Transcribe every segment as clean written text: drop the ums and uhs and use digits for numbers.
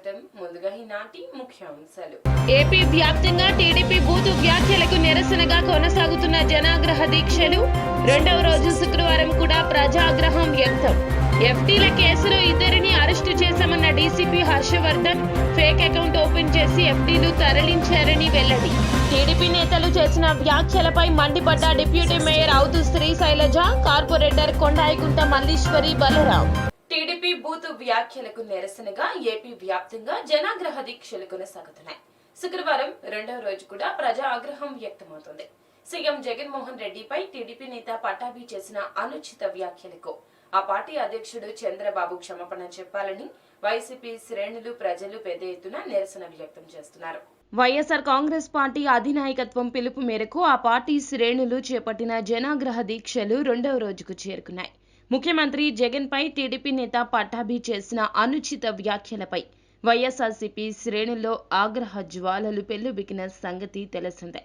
స్వాగతం. ముందుగా ఈనాటి ముఖ్యాంశాలు. ఏపీ వ్యాప్తంగా టీడీపీ బూతు వ్యాఖ్యలకు నిరసనగా కొనసాగుతున్న జనాగ్రహ దీక్షలు రెండవ రోజు శుక్రవారం కూడా ప్రజాగ్రహం వ్యక్తం. ఎఫ్టీల కేసులో ఇద్దరిని అరెస్టు చేశామన్న DCP Harshavardhan fake account open చేసి ఎఫ్టీలు తరలించారని వెల్లడి. టీడీపీ నేతలు చేసిన వ్యాఖ్యలపై మండిపడ్డ డిప్యూటీ మేయర్ అవుతు శ్రీ శైలజ, కార్పొరేటర్ కొండాయికుంట మల్లీశ్వరి బలరాం. టీడీపీ బూతు వ్యాఖ్యలకు నిరసనగా ఏపీ వ్యాప్తంగా జనాగ్రహ దీక్షలు కొనసాగుతున్నాయి. శుక్రవారం రెండవ రోజు కూడా ప్రజా ఆగ్రహం వ్యక్తమవుతోంది. సీఎం జగన్మోహన్ రెడ్డిపై టీడీపీ నేత పట్టాభి చేసిన అనుచిత వ్యాఖ్యలకు ఆ పార్టీ అధ్యక్షుడు చంద్రబాబు క్షమాపణ చెప్పాలని వైసీపీ శ్రేణులు, ప్రజలు పెద్ద ఎత్తున నిరసన వ్యక్తం చేస్తున్నారు. వైఎస్ఆర్ కాంగ్రెస్ పార్టీ అధినాయకత్వం పిలుపు మేరకు ఆ పార్టీ శ్రేణులు చేపట్టిన జనాగ్రహ దీక్షలు రెండవ రోజుకు చేరుకున్నాయి. ముఖ్యమంత్రి జగన్ పై టీడీపీ నేత పట్టాభి చేసిన అనుచిత వ్యాఖ్యలపై వైఎస్ఆర్సీపీ శ్రేణుల్లో ఆగ్రహ జ్వాలలు పెల్లుబికిన సంగతి తెలిసిందే.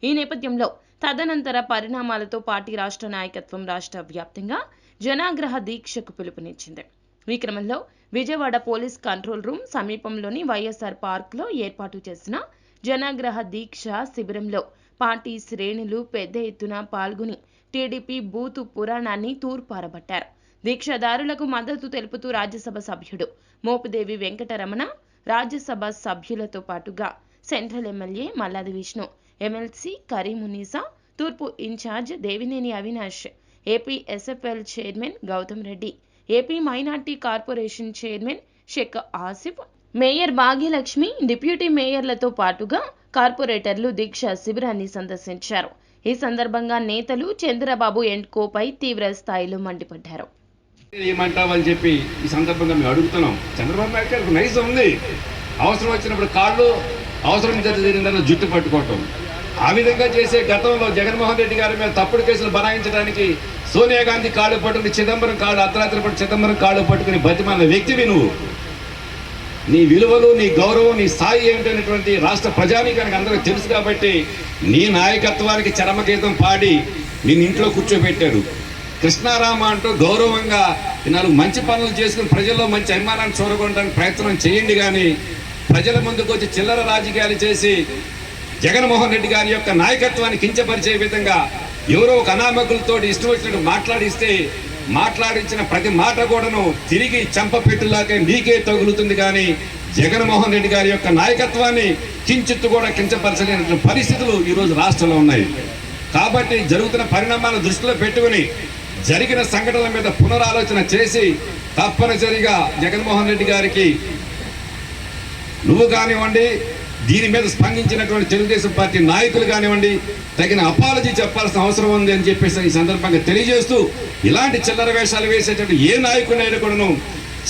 ఈ నేపథ్యంలో తదనంతర పరిణామాలతో పార్టీ రాష్ట్ర నాయకత్వం రాష్ట్ర వ్యాప్తంగా జనాగ్రహ దీక్షకు పిలుపునిచ్చింది. ఈ క్రమంలో విజయవాడ పోలీస్ కంట్రోల్ రూమ్ సమీపంలోని వైఎస్ఆర్ పార్క్ లో ఏర్పాటు చేసిన జనాగ్రహ దీక్ష శిబిరంలో పార్టీ శ్రేణులు పెద్ద ఎత్తున పాల్గొని టీడీపీ బూతు పురాణాన్ని తూర్పారబట్టారు. దీక్షదారులకు మద్దతు తెలుపుతూ రాజ్యసభ సభ్యుడు మోపిదేవి వెంకటరమణ, రాజ్యసభ సభ్యులతో పాటుగా central MLA Malladi Vishnu, MLC Karimunnisa, తూర్పు in charge Devineni Avinash, AP SFL chairman Gautam Reddy, AP minority corporation chairman Shaik Asif, mayor Bhagyalakshmi, deputy మేయర్లతో పాటుగా కార్పొరేటర్లు దీక్ష శిబిరాన్ని సందర్శించారు. ఈ సందర్భంగా నేతలు చంద్రబాబు అండ్ కోపై తీవ్ర స్థాయిలో మండిపడ్డారు. ఏమంటావని చెప్పి ఈ సందర్భంగా మేము అడుగుతున్నాం. చంద్రబాబు నాయుడు గారికి నైజం ఉంది. అవసరం వచ్చినప్పుడు కాళ్ళు, అవసరం జరిగిందన్న జుట్టు పట్టుకోవటం. ఆ విధంగా చేసే గతంలో జగన్మోహన్ రెడ్డి గారి మీద తప్పుడు కేసులు బనాయించడానికి సోనియా గాంధీ కాళ్ళు పట్టుకుని చిదంబరం కాళ్ళు, అర్ధరాత్రి పట్టు చిదంబరం కాళ్ళు పట్టుకుని బతిమాలిన వ్యక్తివి నువ్వు. నీ విలువలు, నీ గౌరవం, నీ స్థాయి ఏమిటనేటువంటి రాష్ట్ర ప్రజానీకానికి అందరికీ తెలుసు కాబట్టి నీ నాయకత్వానికి చరమగీతం పాడి నిన్ను ఇంట్లో కూర్చోబెట్టాడు. కృష్ణారామ అంటూ గౌరవంగా నాలుగు మంచి పనులు చేసుకుని ప్రజల్లో మంచి అభిమానాన్ని చూరగొనడానికి ప్రయత్నం చేయండి. కానీ ప్రజల ముందుకు వచ్చి చిల్లర రాజకీయాలు చేసి జగన్మోహన్ రెడ్డి గారి యొక్క నాయకత్వాన్ని కించపరిచే విధంగా ఎవరో ఒక అనామకులతో ఇష్టం వచ్చినట్టు మాట్లాడించిన ప్రతి మాట కూడాను తిరిగి చంపపెట్టులాగే నీకే తగులుతుంది. కానీ జగన్మోహన్ రెడ్డి గారి యొక్క నాయకత్వాన్ని కించిత్తు కూడా కించపరచలేని పరిస్థితులు ఈరోజు రాష్ట్రంలో ఉన్నాయి. కాబట్టి జరుగుతున్న పరిణామాలను దృష్టిలో పెట్టుకుని జరిగిన సంఘటనల మీద పునరాలోచన చేసి తప్పనిసరిగా జగన్మోహన్ రెడ్డి గారికి నువ్వు కానివ్వండి, దీని మీద స్పందించినటువంటి తెలుగుదేశం పార్టీ నాయకులు కానివ్వండి, తగిన అపాలజీ చెప్పాల్సిన అవసరం ఉంది అని చెప్పేసి ఈ సందర్భంగా తెలియజేస్తూ, ఇలాంటి చిల్లర వేషాలు వేసేటువంటి ఏ నాయకుడైనా కూడాను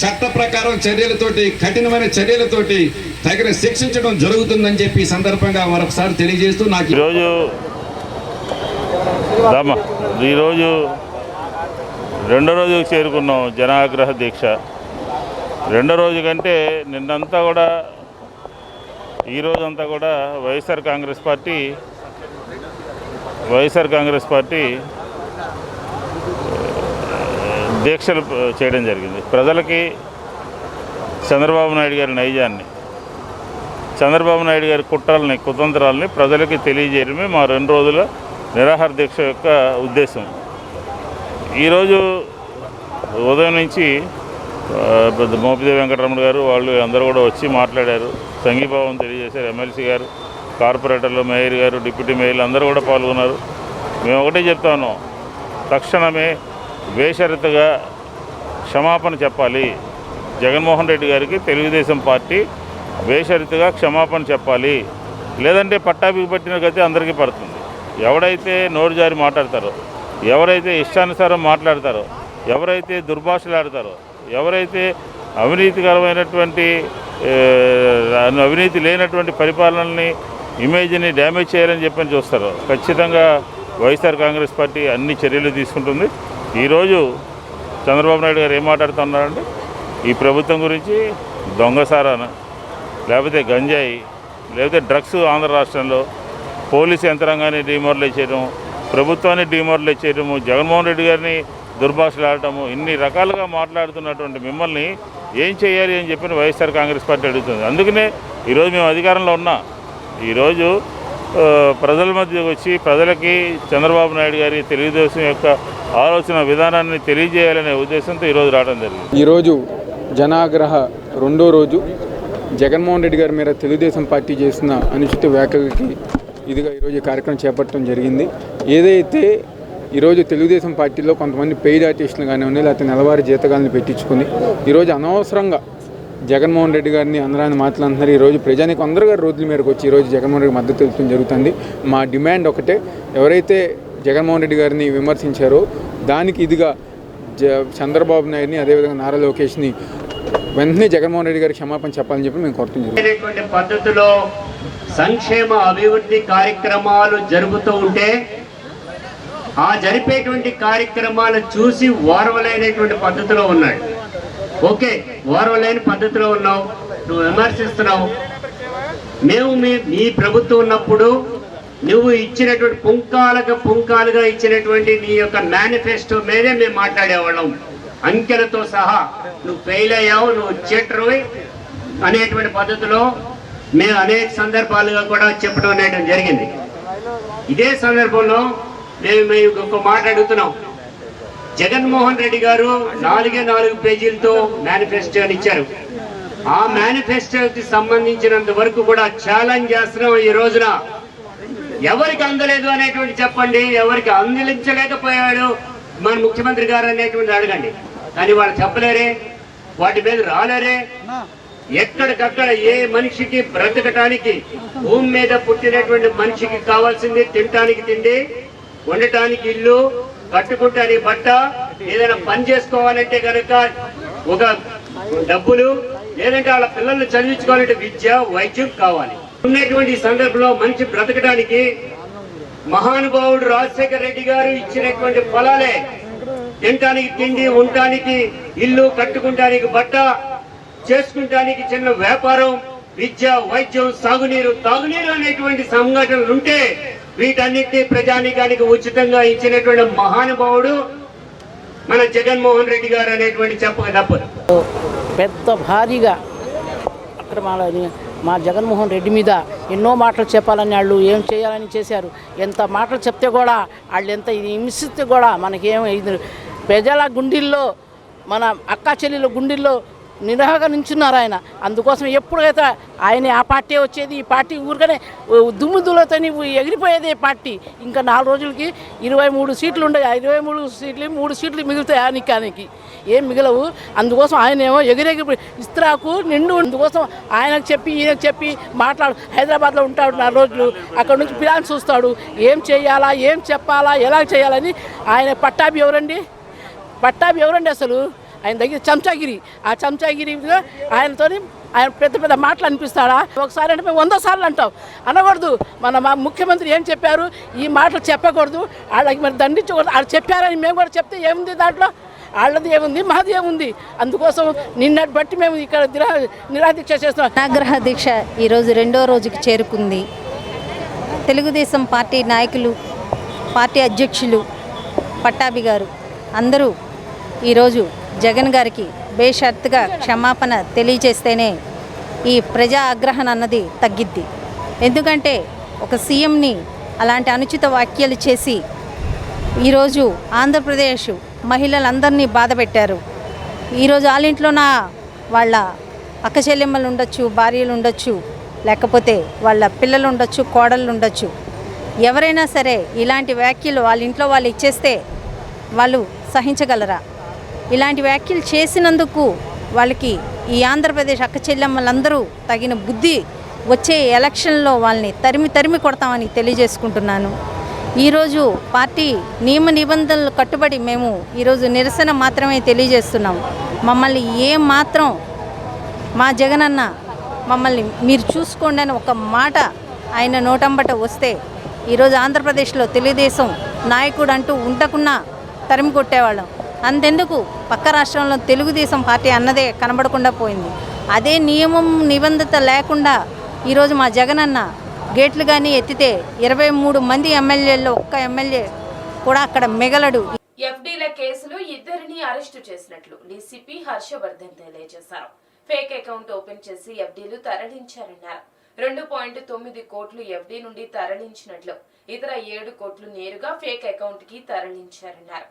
చట్ట ప్రకారం చర్యలతోటి, కఠినమైన చర్యలతోటి తగిన శిక్షించడం జరుగుతుందని చెప్పి ఈ సందర్భంగా మరొకసారి తెలియజేస్తూ నాకు ఈరోజు రెండో రోజు చేరుకున్నాం జనాగ్రహ దీక్ష. రెండో రోజు కంటే నిన్నంతా కూడా, ఈరోజంతా కూడా వైఎస్ఆర్ కాంగ్రెస్ పార్టీ దీక్షలు చేయడం జరిగింది. ప్రజలకి చంద్రబాబు నాయుడు గారి నైజాన్ని, చంద్రబాబు నాయుడు గారి కుట్రల్ని, కుతంత్రాలని ప్రజలకి తెలియజేయడమే మా 2 రోజుల నిరాహార దీక్ష యొక్క ఉద్దేశం. ఈరోజు ఉదయం నుంచి మోపిదేవి వెంకటరమణ గారు వాళ్ళు అందరూ కూడా వచ్చి మాట్లాడారు, సంఘీభావం తెలియజేశారు. ఎమ్మెల్సీ గారు, కార్పొరేటర్లు, మేయర్ గారు, డిప్యూటీ మేయర్లు అందరూ కూడా పాల్గొన్నారు. మేము ఒకటే చెప్తా ఉన్నాం, తక్షణమే బేషరతుగా క్షమాపణ చెప్పాలి. జగన్మోహన్ రెడ్డి గారికి తెలుగుదేశం పార్టీ బేషరతుగా క్షమాపణ చెప్పాలి. లేదంటే పట్టాభికి పట్టిన గతి అందరికీ పడుతుంది. ఎవడైతే నోరు జారి మాట్లాడతారో, ఎవరైతే ఇష్టానుసారం మాట్లాడతారో, ఎవరైతే దుర్భాషలాడతారో, ఎవరైతే అవినీతికరమైనటువంటి అవినీతి లేనటువంటి పరిపాలనని, ఇమేజ్ని డ్యామేజ్ చేయాలని చెప్పని చూస్తారో, ఖచ్చితంగా వైఎస్ఆర్ కాంగ్రెస్ పార్టీ అన్ని చర్యలు తీసుకుంటుంది. ఈరోజు చంద్రబాబు నాయుడు గారు ఏం మాట్లాడుతున్నారంటే, ఈ ప్రభుత్వం గురించి దొంగసారాన, లేకపోతే గంజాయి, లేకపోతే డ్రగ్స్ ఆంధ్ర రాష్ట్రంలో పోలీసు యంత్రాంగాన్ని డిమోరలైజ్ చేయడం, ప్రభుత్వాన్ని డిమోరలైజ్ చేయడము, జగన్మోహన్ రెడ్డి గారిని దుర్భాషలు ఆడటము ఇన్ని రకాలుగా మాట్లాడుతున్నటువంటి మిమ్మల్ని ఏం చేయాలి అని చెప్పిన వైఎస్ఆర్ కాంగ్రెస్ పార్టీ అడుగుతుంది. అందుకనే ఈరోజు మేము అధికారంలో ఉన్నా ఈరోజు ప్రజల మధ్యకి వచ్చి ప్రజలకి చంద్రబాబు నాయుడు గారి తెలుగుదేశం యొక్క ఆలోచన విధానాన్ని తెలియజేయాలనే ఉద్దేశంతో ఈరోజు రావడం జరిగింది. ఈరోజు జనాగ్రహ రెండో రోజు జగన్మోహన్ రెడ్డి గారి మీద తెలుగుదేశం పార్టీ చేసిన అనుచిత వ్యాఖ్యలకి ఇదిగా ఈరోజు ఈ కార్యక్రమం చేపట్టడం జరిగింది. ఏదైతే ఈరోజు తెలుగుదేశం పార్టీలో కొంతమంది పెయిడ్ ఆర్టిస్టులు కానివ్వండి, లేకపోతే నెలవారీ జీతగాలను పెట్టించుకొని ఈరోజు అనవసరంగా జగన్మోహన్ రెడ్డి గారిని అందరాని మాట్లాడుతున్నారు. ఈరోజు ప్రజానికి అందరూ గారు రోడ్ల మీదకి వచ్చి ఈరోజు జగన్మోహన్ రెడ్డి మద్దతు తెలుపడం జరుగుతుంది. మా డిమాండ్ ఒకటే, ఎవరైతే జగన్మోహన్ రెడ్డి గారిని విమర్శించారో దానికి ఇదిగా చంద్రబాబు నాయుడిని అదేవిధంగా నారా లోకేష్ని వెంటనే జగన్మోహన్ రెడ్డి గారికి క్షమాపణ చెప్పాలని చెప్పి మేము కోరుతున్నాం. పద్ధతిలో సంక్షేమ అభివృద్ధి కార్యక్రమాలు జరుగుతూ ఉంటే ఆ జరిపేటువంటి కార్యక్రమాలు చూసి ఓర్వలేనటువంటి పద్ధతిలో ఉన్నాడు. ఓకే, ఓర్వలేని పద్ధతిలో ఉన్నావు, నువ్వు విమర్శిస్తున్నావు. మేము మీ ప్రభుత్వం ఉన్నప్పుడు నువ్వు ఇచ్చినటువంటి పుంకాలుగా ఇచ్చినటువంటి నీ యొక్క మేనిఫెస్టో మీదే మేము మాట్లాడేవాళ్ళం, అంకెలతో సహా. నువ్వు ఫెయిల్ అయ్యావు, నువ్వు చీటరు అనేటువంటి పద్ధతిలో మేము అనేక సందర్భాలుగా కూడా చెప్పడం అనేటువంటి జరిగింది. ఇదే సందర్భంలో మేము ఒక మాట అడుగుతున్నాం. జగన్మోహన్ రెడ్డి గారు 4 పేజీలతో మేనిఫెస్టోని ఇచ్చారు. ఆ మేనిఫెస్టోకి సంబంధించినంత వరకు కూడా ఛాలెంజ్ చేస్తున్నాం. ఈ రోజున ఎవరికి అందలేదు అనేటువంటి చెప్పండి, ఎవరికి అందించలేకపోయాడు మన ముఖ్యమంత్రి గారు అనేటువంటి అడగండి. కానీ వాళ్ళు చెప్పలేరే, వాటి మీద రాలేరే. ఎక్కడికక్కడ ఏ మనిషికి బ్రతకటానికి, భూమి మీద పుట్టినటువంటి మనిషికి కావాల్సింది తినటానికి తిండి, ఉండటానికి ఇల్లు, కట్టుకుంటానికి బట్ట, ఏదైనా పని చేసుకోవాలంటే కనుక ఒక డబ్బులు, లేదంటే వాళ్ళ పిల్లల్ని చదివించుకోవాలంటే విద్య, వైద్యం కావాలి. ఉన్నటువంటి సందర్భంలో మనిషి బ్రతకడానికి మహానుభావుడు రాజశేఖర రెడ్డి గారు ఇచ్చినటువంటి ఫలాలే తినటానికి తిండి, ఉండటానికి ఇల్లు, కట్టుకుంటానికి బట్ట, చేసుకుంటానికి చిన్న వ్యాపారం, విద్య, వైద్యం, సాగునీరు, తాగునీరు అనేటువంటి సంఘటనలు ఉంటే వీటన్నిటినీ ప్రజానీకానికి ఉచితంగా ఇచ్చినటువంటి మహానుభావుడు మన జగన్మోహన్ రెడ్డి గారు అనేటువంటి చెప్పక తప్పదు. పెద్ద భారీగా అక్రమాలని మా జగన్మోహన్ రెడ్డి మీద ఎన్నో మాటలు చెప్పాలని వాళ్ళు ఏం చేయాలని చేశారు. ఎంత మాటలు చెప్తే కూడా వాళ్ళు ఎంత హింసిస్తే కూడా మనకేం ప్రజల గుండెల్లో, మన అక్కా చెల్లెల గుండెల్లో నిరాకరించున్నారు ఆయన. అందుకోసం ఎప్పుడైతే ఆయన ఆ పార్టీ వచ్చేది, ఈ పార్టీ ఊరికనే దుమ్ముదులతో ఎగిరిపోయేది ఈ పార్టీ. ఇంకా 4 రోజులకి 23 సీట్లు ఉండే, 23 సీట్లు 3 సీట్లు మిగులుతాయి ఆయనకి, ఏం మిగలవు. అందుకోసం ఆయన ఏమో ఎగిరెగిరి ఇస్త్రాకు నిండు. అందుకోసం ఆయనకు చెప్పి ఈయనకు చెప్పి మాట్లాడు. హైదరాబాద్లో ఉంటాడు 4 రోజులు, అక్కడ నుంచి ప్లాన్ చూస్తాడు, ఏం చేయాలా, ఏం చెప్పాలా, ఎలా చేయాలని. ఆయన పట్టాభి ఎవరండి అసలు? ఆయన దగ్గర చెంచాగిరి, ఆ చెంచాగిరిగా ఆయనతో ఆయన పెద్ద మాటలు అనిపిస్తాడా? ఒకసారి అంటే మేము 100 సార్లు అంటాం, అనకూడదు. మా ముఖ్యమంత్రి ఏం చెప్పారు, ఈ మాటలు చెప్పకూడదు, వాళ్ళకి మరి దండించకూడదు. వాళ్ళు చెప్పారని మేము కూడా చెప్తే ఏముంది దాంట్లో? వాళ్ళది ఏముంది, మాది ఏముంది? అందుకోసం నిన్నటి బట్టి మేము ఇక్కడ నిరాదీక్ష చేస్తున్నాం. జనాగ్రహ దీక్ష ఈరోజు 2వ రోజుకి చేరుకుంది. తెలుగుదేశం పార్టీ నాయకులు, పార్టీ అధ్యక్షులు పట్టాభి గారు అందరూ ఈరోజు జగన్ గారికి బేషరతుగా క్షమాపణ తెలియజేస్తేనే ఈ ప్రజా ఆగ్రహణ అన్నది తగ్గిద్ది. ఎందుకంటే ఒక సీఎంని అలాంటి అనుచిత వ్యాఖ్యలు చేసి ఈరోజు ఆంధ్రప్రదేశ్ మహిళలందరినీ బాధపెట్టారు. ఈరోజు వాళ్ళ ఇంట్లోన వాళ్ళ అక్క చెల్లెమ్మలు ఉండొచ్చు, భార్యలు ఉండొచ్చు, లేకపోతే వాళ్ళ పిల్లలు ఉండొచ్చు, కోడళ్ళు ఉండొచ్చు. ఎవరైనా సరే ఇలాంటి వ్యాఖ్యలు వాళ్ళ ఇంట్లో వాళ్ళు ఇచ్చేస్తే వాళ్ళు సహించగలరా? ఇలాంటి వ్యాఖ్యలు చేసినందుకు వాళ్ళకి ఈ ఆంధ్రప్రదేశ్ అక్క చెల్లెమ్మలందరూ తగిన బుద్ధి వచ్చే ఎలక్షన్లో వాళ్ళని తరిమి కొడతామని తెలియజేసుకుంటున్నాను. ఈరోజు పార్టీ నియమ నిబంధనలు కట్టుబడి మేము ఈరోజు నిరసన మాత్రమే తెలియజేస్తున్నాం. మమ్మల్ని మాత్రం మా జగనన్న మమ్మల్ని మీరు చూసుకోండి అని ఒక మాట ఆయన నోటంబట వస్తే ఈరోజు ఆంధ్రప్రదేశ్లో తెలుగుదేశం నాయకుడు అంటూ ఉండకున్నా తరిమి కొట్టేవాళ్ళం. అంతెందుకు పక్క రాష్ట్రంలో తెలుగుదేశం పార్టీ అన్నదే కనబడకుండా పోయింది. అదే నియమం నిబంధత లేకుండా ఈరోజు మా జగనన్న గేట్లు కానీ ఎత్తితే 23 మంది ఎమ్మెల్యేల్లో ఒక్క ఎమ్మెల్యే కూడా అక్కడ మిగలడు. ఎఫ్డీల కేసులు అరెస్టు చేసినట్లు డీసీపీ హర్షవర్ధన్ తెలియజేశారు. ఫేక్ అకౌంట్ ఓపెన్ చేసి ఎఫ్డీలు తరలించారన్నారు. 2.9 కోట్లు ఎఫ్డీ నుండి తరలించినట్లు, ఇతర 7 కోట్లు నేరుగా ఫేక్ అకౌంట్ కి తరలించారన్నారు.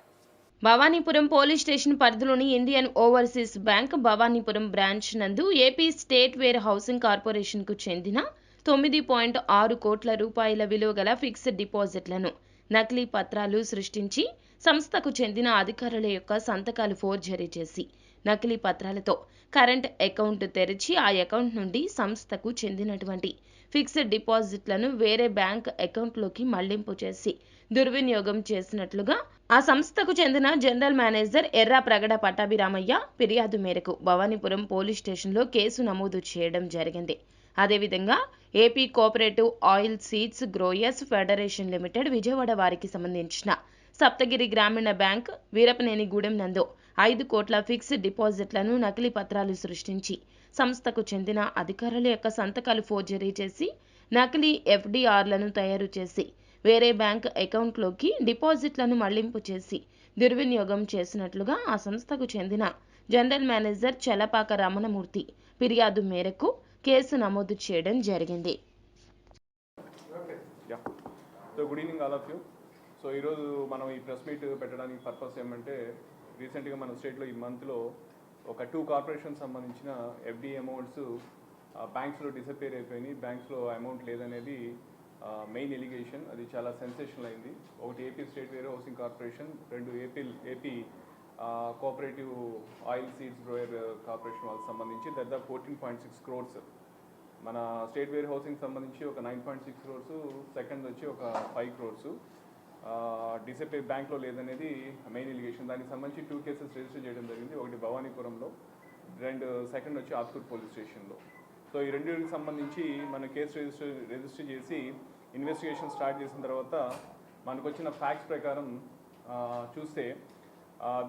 భవానీపురం పోలీస్ స్టేషన్ పరిధిలోని Indian overseas bank Bhavanipuram branch నందు ఏపీ స్టేట్ వేర్ హౌసింగ్ కార్పొరేషన్కు చెందిన 9.6 కోట్ల రూపాయల విలువ గల ఫిక్స్డ్ డిపాజిట్లను నకిలీ పత్రాలు సృష్టించి సంస్థకు చెందిన అధికారుల యొక్క సంతకాలు ఫోర్జరీ చేసి నకిలీ పత్రాలతో కరెంట్ అకౌంట్ తెరిచి ఆ అకౌంట్ నుండి సంస్థకు చెందినటువంటి ఫిక్స్డ్ డిపాజిట్లను వేరే బ్యాంక్ అకౌంట్లోకి మళ్లింపు చేసి దుర్వినియోగం చేసినట్లుగా ఆ సంస్థకు చెందిన జనరల్ మేనేజర్ ఎర్రా ప్రగడ పట్టాభిరామయ్య ఫిర్యాదు మేరకు భవానీపురం పోలీస్ స్టేషన్లో కేసు నమోదు చేయడం జరిగింది. అదేవిధంగా AP cooperative oil seeds growers federation limited Vijayawada వారికి సంబంధించిన సప్తగిరి గ్రామీణ బ్యాంక్ వీరపనేనిగూడెం నందు 5 కోట్ల ఫిక్స్డ్ డిపాజిట్లను నకిలీ పత్రాలు సృష్టించి సంస్థకు చెందిన అధికారుల యొక్క సంతకాలు ఫోర్జరీ చేసి నకిలీ ఎఫ్డీఆర్లను తయారు చేసి వేరే బ్యాంక్ అకౌంట్లోకి డిపాజిట్లను మళ్లింపు చేసి దుర్వినియోగం చేసినట్లుగా ఆ సంస్థకు చెందిన జనరల్ మేనేజర్ చలపాక రమణమూర్తి ఫిర్యాదు మేరకు కేసు నమోదు చేయడం జరిగింది. So good evening all of you. So ఈరోజు మనం ఈ ప్రెస్ మీట్ పెట్టడానికి పర్పస్ ఏమంటే, రీసెంట్గా మన స్టేట్లో ఈ మంత్లో ఒక 2 కార్పొరేషన్ సంబంధించిన ఎఫ్డీ అమౌంట్స్ బ్యాంక్స్లో డిసపేర్ అయిపోయినాయి. బ్యాంక్స్లో అమౌంట్ లేదనేది మెయిన్ ఎలిగేషన్. అది చాలా సెన్సేషనల్ అయింది. ఒకటి AP state where housing corporation, 2 AP cooperative oil seeds grower corporation వాళ్ళకి సంబంధించి దాదాపు 14.6 crores. మన స్టేట్ వేర్ హౌసింగ్ సంబంధించి ఒక 9.6 crores, సెకండ్ వచ్చి ఒక 5 crores డిసపేర్ బ్యాంక్లో లేదనేది మెయిన్ ఎలిగేషన్. దానికి సంబంధించి 2 కేసెస్ రిజిస్టర్ చేయడం జరిగింది. ఒకటి భవానీపురంలో, సెకండ్ వచ్చి ఆత్కూర్ పోలీస్ స్టేషన్లో. సో ఈ రెండింటికి సంబంధించి మన కేసు రిజిస్టర్ చేసి ఇన్వెస్టిగేషన్ స్టార్ట్ చేసిన తర్వాత మనకు వచ్చిన ఫ్యాక్ట్స్ ప్రకారం చూస్తే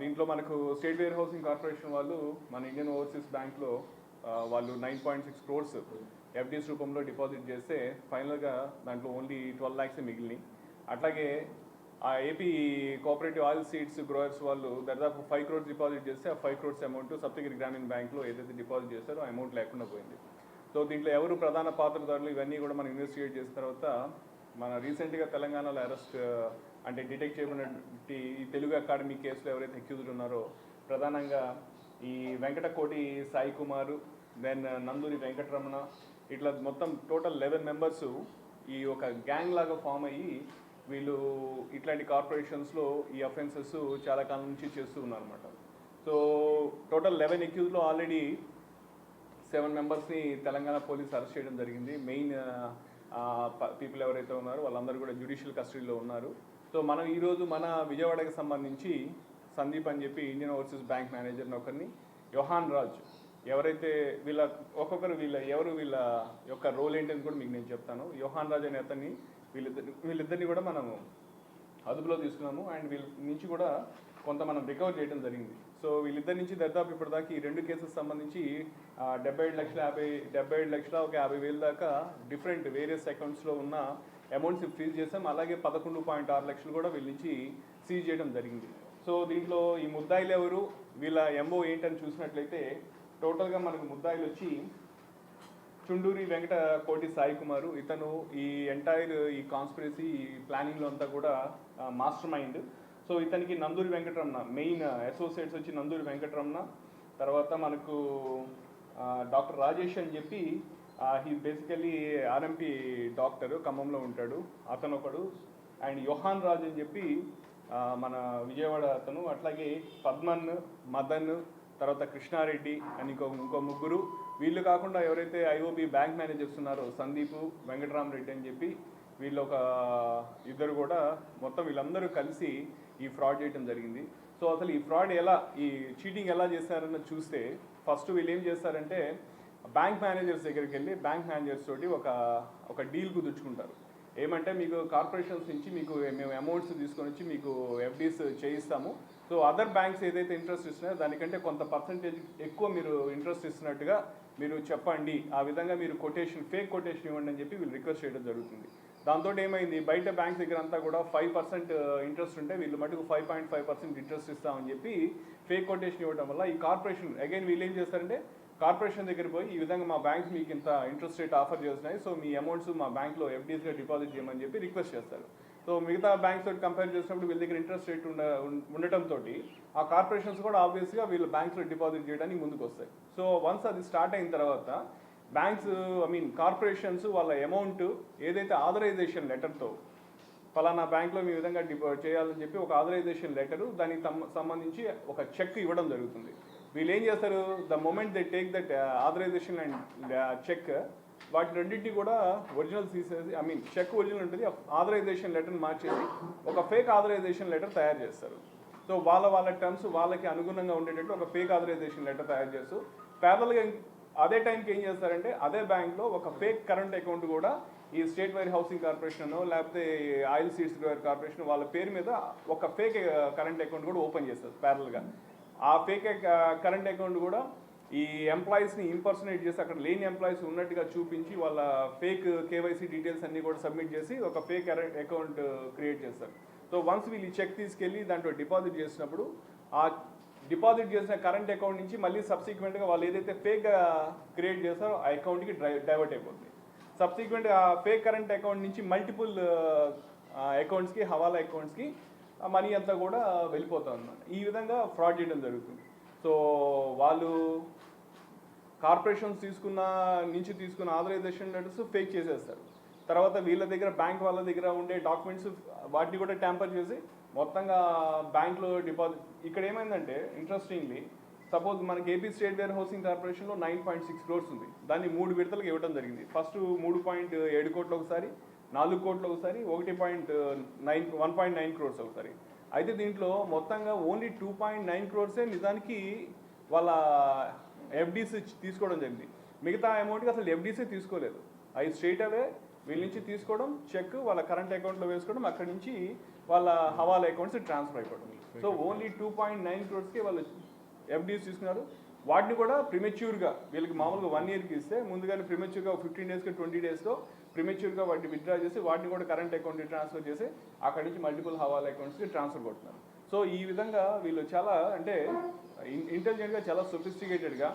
దీంట్లో మనకు స్టేట్ వేర్ హౌసింగ్ కార్పొరేషన్ వాళ్ళు మన ఇండియన్ ఓవర్సీస్ బ్యాంక్లో వాళ్ళు 9.6 crores ఎఫ్డీస్ రూపంలో డిపాజిట్ చేస్తే ఫైనల్గా దాంట్లో ఓన్లీ 12 lakhs మిగిలినాయి. అట్లాగే ఆ AP cooperative oil seeds growers వాళ్ళు దాదాపు 5 crores డిపాజిట్ చేస్తే ఆ 5 crores అమౌంట్ సప్తగిరి గ్రామీణ బ్యాంక్లో ఏదైతే డిపాజిట్ చేస్తారో ఆ అమౌంట్ లేకుండా పోయింది. సో దీంట్లో ఎవరు ప్రధాన పాత్రదారులు ఇవన్నీ కూడా మనం ఇన్వెస్టిగేట్ చేసిన తర్వాత మన రీసెంట్గా తెలంగాణలో అరెస్ట్ అంటే డిటెక్ట్ చేయబడినటువంటి ఈ తెలుగు అకాడమీ కేసులో ఎవరైతే అక్యూజ్డ్ ఉన్నారో ప్రధానంగా ఈ వెంకటకోటి సాయి కుమారు, దెన్ నందూరి వెంకటరమణ, ఇట్లా మొత్తం టోటల్ 11 members ఈ ఒక గ్యాంగ్ లాగా ఫామ్ అయ్యి వీళ్ళు ఇట్లాంటి కార్పొరేషన్స్లో ఈ అఫెన్సెస్ చాలా కాలం నుంచి చేస్తూ ఉన్నారన్నమాట. సో టోటల్ 11 అక్యూజ్లో already 7 members Telangana police arrest చేయడం జరిగింది. మెయిన్ పీపుల్ ఎవరైతే ఉన్నారో వాళ్ళందరూ కూడా జ్యుడిషియల్ కస్టడీలో ఉన్నారు. సో మనం ఈరోజు మన విజయవాడకి సంబంధించి సందీప్ అని చెప్పి ఇండియన్ ఓవర్సీస్ బ్యాంక్ మేనేజర్ని ఒకరిని, యోహాన్ రాజ్ ఎవరైతే వీళ్ళ యొక్క రోల్ ఏంటని కూడా మీకు నేను చెప్తాను. యోహాన్ రాజ్ అనే అతన్ని వీళ్ళిద్దరిని కూడా మనము అదుపులో తీసుకున్నాము అండ్ వీళ్ళ నుంచి కూడా కొంత మనం రికవర్ చేయడం జరిగింది. సో వీళ్ళిద్దరి నుంచి దాదాపు ఇప్పటిదాకా ఈ 2 కేసెస్ సంబంధించి 77 లక్షల ఒక 50,000 దాకా డిఫరెంట్ వేరియస్ అకౌంట్స్లో ఉన్న అమౌంట్స్ ఫ్రీజ్ చేసాం. అలాగే 11.6 లక్షలు కూడా వీళ్ళ నుంచి సీజ్ చేయడం జరిగింది. సో దీంట్లో ఈ ముద్దాయిలు ఎవరు, వీళ్ళ ఎంఓ ఏంటని చూసినట్లయితే టోటల్గా మనకు ముద్దాయిలు వచ్చి చుండూరి వెంకట కోటి సాయి కుమారు, ఇతను ఈ ఎంటైర్ ఈ కాన్స్పిరసీ ఈ ప్లానింగ్లో అంతా కూడా మాస్టర్ మైండ్. సో ఇతనికి నందూరి వెంకటరమణ మెయిన్ అసోసియేట్స్ వచ్చి నందూరి వెంకటరమణ, తర్వాత మనకు డాక్టర్ రాజేష్ అని చెప్పి హీ బేసికలీ ఆర్ఎంపీ డాక్టర్, ఖమ్మంలో ఉంటాడు, అతను ఒకడు. అండ్ యోహాన్ రాజ్ అని చెప్పి మన విజయవాడ అతను. అట్లాగే పద్మన్, మదన్, తర్వాత కృష్ణారెడ్డి అని ఇంకో ముగ్గురు. వీళ్ళు కాకుండా ఎవరైతే ఐఓబి బ్యాంక్ మేనేజర్స్ ఉన్నారో సందీప్, వెంకటరామరెడ్డి అని చెప్పి వీళ్ళు ఒక ఇద్దరు కూడా మొత్తం వీళ్ళందరూ కలిసి ఈ ఫ్రాడ్ చేయడం జరిగింది. సో అసలు ఈ ఫ్రాడ్ ఈ చీటింగ్ ఎలా చేస్తారని చూస్తే ఫస్ట్ వీళ్ళు ఏం చేస్తారంటే బ్యాంక్ మేనేజర్స్ దగ్గరికి వెళ్ళి బ్యాంక్ మేనేజర్స్ తోటి ఒక డీల్ కుదుర్చుకుంటారు. ఏమంటే మీకు కార్పొరేషన్స్ నుంచి మేము అమౌంట్స్ తీసుకొని వచ్చి మీకు ఎఫ్డీస్ చేయిస్తాము. సో అదర్ బ్యాంక్స్ ఏదైతే ఇంట్రెస్ట్ ఇస్తున్నాయో దానికంటే కొంత పర్సంటేజ్ ఎక్కువ మీరు ఇంట్రెస్ట్ ఇస్తున్నట్టుగా మీరు చెప్పండి, ఆ విధంగా మీరు ఫేక్ కొటేషన్ ఇవ్వండి అని చెప్పి వీళ్ళు రిక్వెస్ట్ చేయడం జరుగుతుంది. దాంతో ఏమైంది, బయట బ్యాంక్స్ దగ్గర అంతా కూడా 5% ఇంట్రెస్ట్ ఉంటే వీళ్ళు మటుకు 5.5% ఇంట్రెస్ట్ ఇస్తామని చెప్పి ఫేక్ కొటేషన్ ఇవ్వడం వల్ల ఈ కార్పొరేషన్ అగైన్ వీళ్ళు ఏం చేస్తారంటే కార్పొరేషన్ దగ్గర పోయి ఈ విధంగా మా బ్యాంక్స్ మీకు ఇంత ఇంట్రెస్ట్ రేట్ ఆఫర్ చేస్తున్నాయి, సో మీ అమౌంట్స్ మా బ్యాంక్లో ఎఫ్డీస్గా డిపాజిట్ చేయమని చెప్పి రిక్వెస్ట్ చేస్తారు. సో మిగతా బ్యాంక్స్ తోటి కంపేర్ చేసినప్పుడు వీళ్ళ దగ్గర ఇంట్రెస్ట్ రేట్ ఉండటంతో ఆ కార్పొరేషన్స్ కూడా ఆబ్వియస్గా వీళ్ళు బ్యాంక్స్లో డిపాజిట్ చేయడానికి ముందుకు వస్తాయి. సో వన్స్ అది స్టార్ట్ అయిన తర్వాత బ్యాంక్స్ కార్పొరేషన్స్ వాళ్ళ అమౌంట్ ఏదైతే ఆథరైజేషన్ లెటర్తో ఫలానా బ్యాంక్లో మీ విధంగా చేయాలని చెప్పి ఒక ఆథరైజేషన్ లెటరు దానికి సంబంధించి ఒక చెక్ ఇవ్వడం జరుగుతుంది. వీళ్ళు ఏం చేస్తారు, the moment they take that authorization and check, వాటి రెండింటినీ కూడా ఒరిజినల్ తీసేసి చెక్ ఒరిజినల్ ఉంటుంది, ఆథరైజేషన్ లెటర్ని మార్చేసి ఒక ఫేక్ ఆథరైజేషన్ లెటర్ తయారు చేస్తారు. సో వాళ్ళ టర్మ్స్ వాళ్ళకి అనుగుణంగా ఉండేటట్టు ఒక ఫేక్ ఆథరైజేషన్ లెటర్ తయారు చేస్తూ ప్యారల్గా అదే టైంకి ఏం చేస్తారంటే అదే బ్యాంక్లో ఒక ఫేక్ కరెంట్ అకౌంట్ కూడా ఈ స్టేట్ వైర్ హౌసింగ్ కార్పొరేషన్ లేకపోతే ఆయిల్ సీడ్స్ వైర్ కార్పొరేషన్ వాళ్ళ పేరు మీద ఒక ఫేక్ కరెంట్ అకౌంట్ కూడా ఓపెన్ చేస్తారు ప్యారల్గా. ఆ ఫేక్ కరెంట్ అకౌంట్ కూడా ఈ ఎంప్లాయీస్ని ఇంపర్సనేట్ చేసి అక్కడ లేని ఎంప్లాయీస్ ఉన్నట్టుగా చూపించి వాళ్ళ ఫేక్ కేవైసీ డీటెయిల్స్ అన్నీ కూడా సబ్మిట్ చేసి ఒక ఫేక్ అకౌంట్ క్రియేట్ చేస్తారు. సో వన్స్ వీళ్ళు ఈ చెక్ తీసుకెళ్ళి దాంట్లో డిపాజిట్ చేసినప్పుడు ఆ డిపాజిట్ చేసిన కరెంట్ అకౌంట్ నుంచి మళ్ళీ సబ్సిక్వెంట్గా వాళ్ళు ఏదైతే ఫేక్ క్రియేట్ చేస్తారో ఆ అకౌంట్కి డైవర్ట్ అయిపోతుంది. సబ్సిక్వెంట్గా ఆ ఫేక్ కరెంట్ అకౌంట్ నుంచి మల్టిపుల్ అకౌంట్స్కి హవాలా అకౌంట్స్కి మనీ అంతా కూడా వెళ్ళిపోతుంది అన్నమాట. ఈ విధంగా ఫ్రాడ్ చేయడం జరుగుతుంది. సో వాళ్ళు కార్పొరేషన్స్ తీసుకున్న ఆథరైజేషన్ లెటర్స్ ఫేక్ చేసేస్తారు. తర్వాత వీళ్ళ దగ్గర బ్యాంక్ వాళ్ళ దగ్గర ఉండే డాక్యుమెంట్స్ వాటిని కూడా ట్యాంపర్ చేసి మొత్తంగా బ్యాంక్లో డిపాజిట్. ఇక్కడ ఏమైందంటే ఇంట్రెస్టింగ్లీ సపోజ్ మనకి ఏపీ స్టేట్ వేర్ హౌసింగ్ కార్పొరేషన్లో 9.6 crores ఉంది, దాన్ని 3 విడతలకు ఇవ్వడం జరిగింది. ఫస్ట్ 3.7 కోట్లు ఒకసారి, 4 కోట్లు ఒకసారి, 1.9 crores ఒకసారి. అయితే దీంట్లో మొత్తంగా ఓన్లీ 2.9 crores నిజానికి వాళ్ళ ఎఫ్డీస్ తీసుకోవడం జరిగింది. మిగతా అమౌంట్కి అసలు ఎఫ్డీసీ తీసుకోలేదు. అవి స్ట్రైట్ అవే వీళ్ళ నుంచి తీసుకోవడం, చెక్ వాళ్ళ కరెంట్ అకౌంట్లో వేసుకోవడం, అక్కడి నుంచి వాళ్ళ హవాలా అకౌంట్స్ ట్రాన్స్ఫర్ అయిపోవడం. సో ఓన్లీ 2.9 crores వాళ్ళు ఎఫ్డీస్ తీసుకున్నారు. వాటిని కూడా ప్రిమెచ్యూర్గా వీళ్ళకి మామూలుగా 1 yearకి ఇస్తే ముందుగానే ప్రిమెచ్యూర్గా 15 days 20 daysలో ప్రిమెచ్యూర్గా వాటిని విత్డ్రా చేసి వాటిని కూడా కరెంట్ అకౌంట్కి ట్రాన్స్ఫర్ చేసి అక్కడి నుంచి మల్టిపుల్ హవాలా అకౌంట్స్కి ట్రాన్స్ఫర్ కొడుతున్నారు. సో ఈ విధంగా వీళ్ళు చాలా అంటే ఇంటెలిజెంట్గా చాలా సొఫిస్టికేటెడ్గా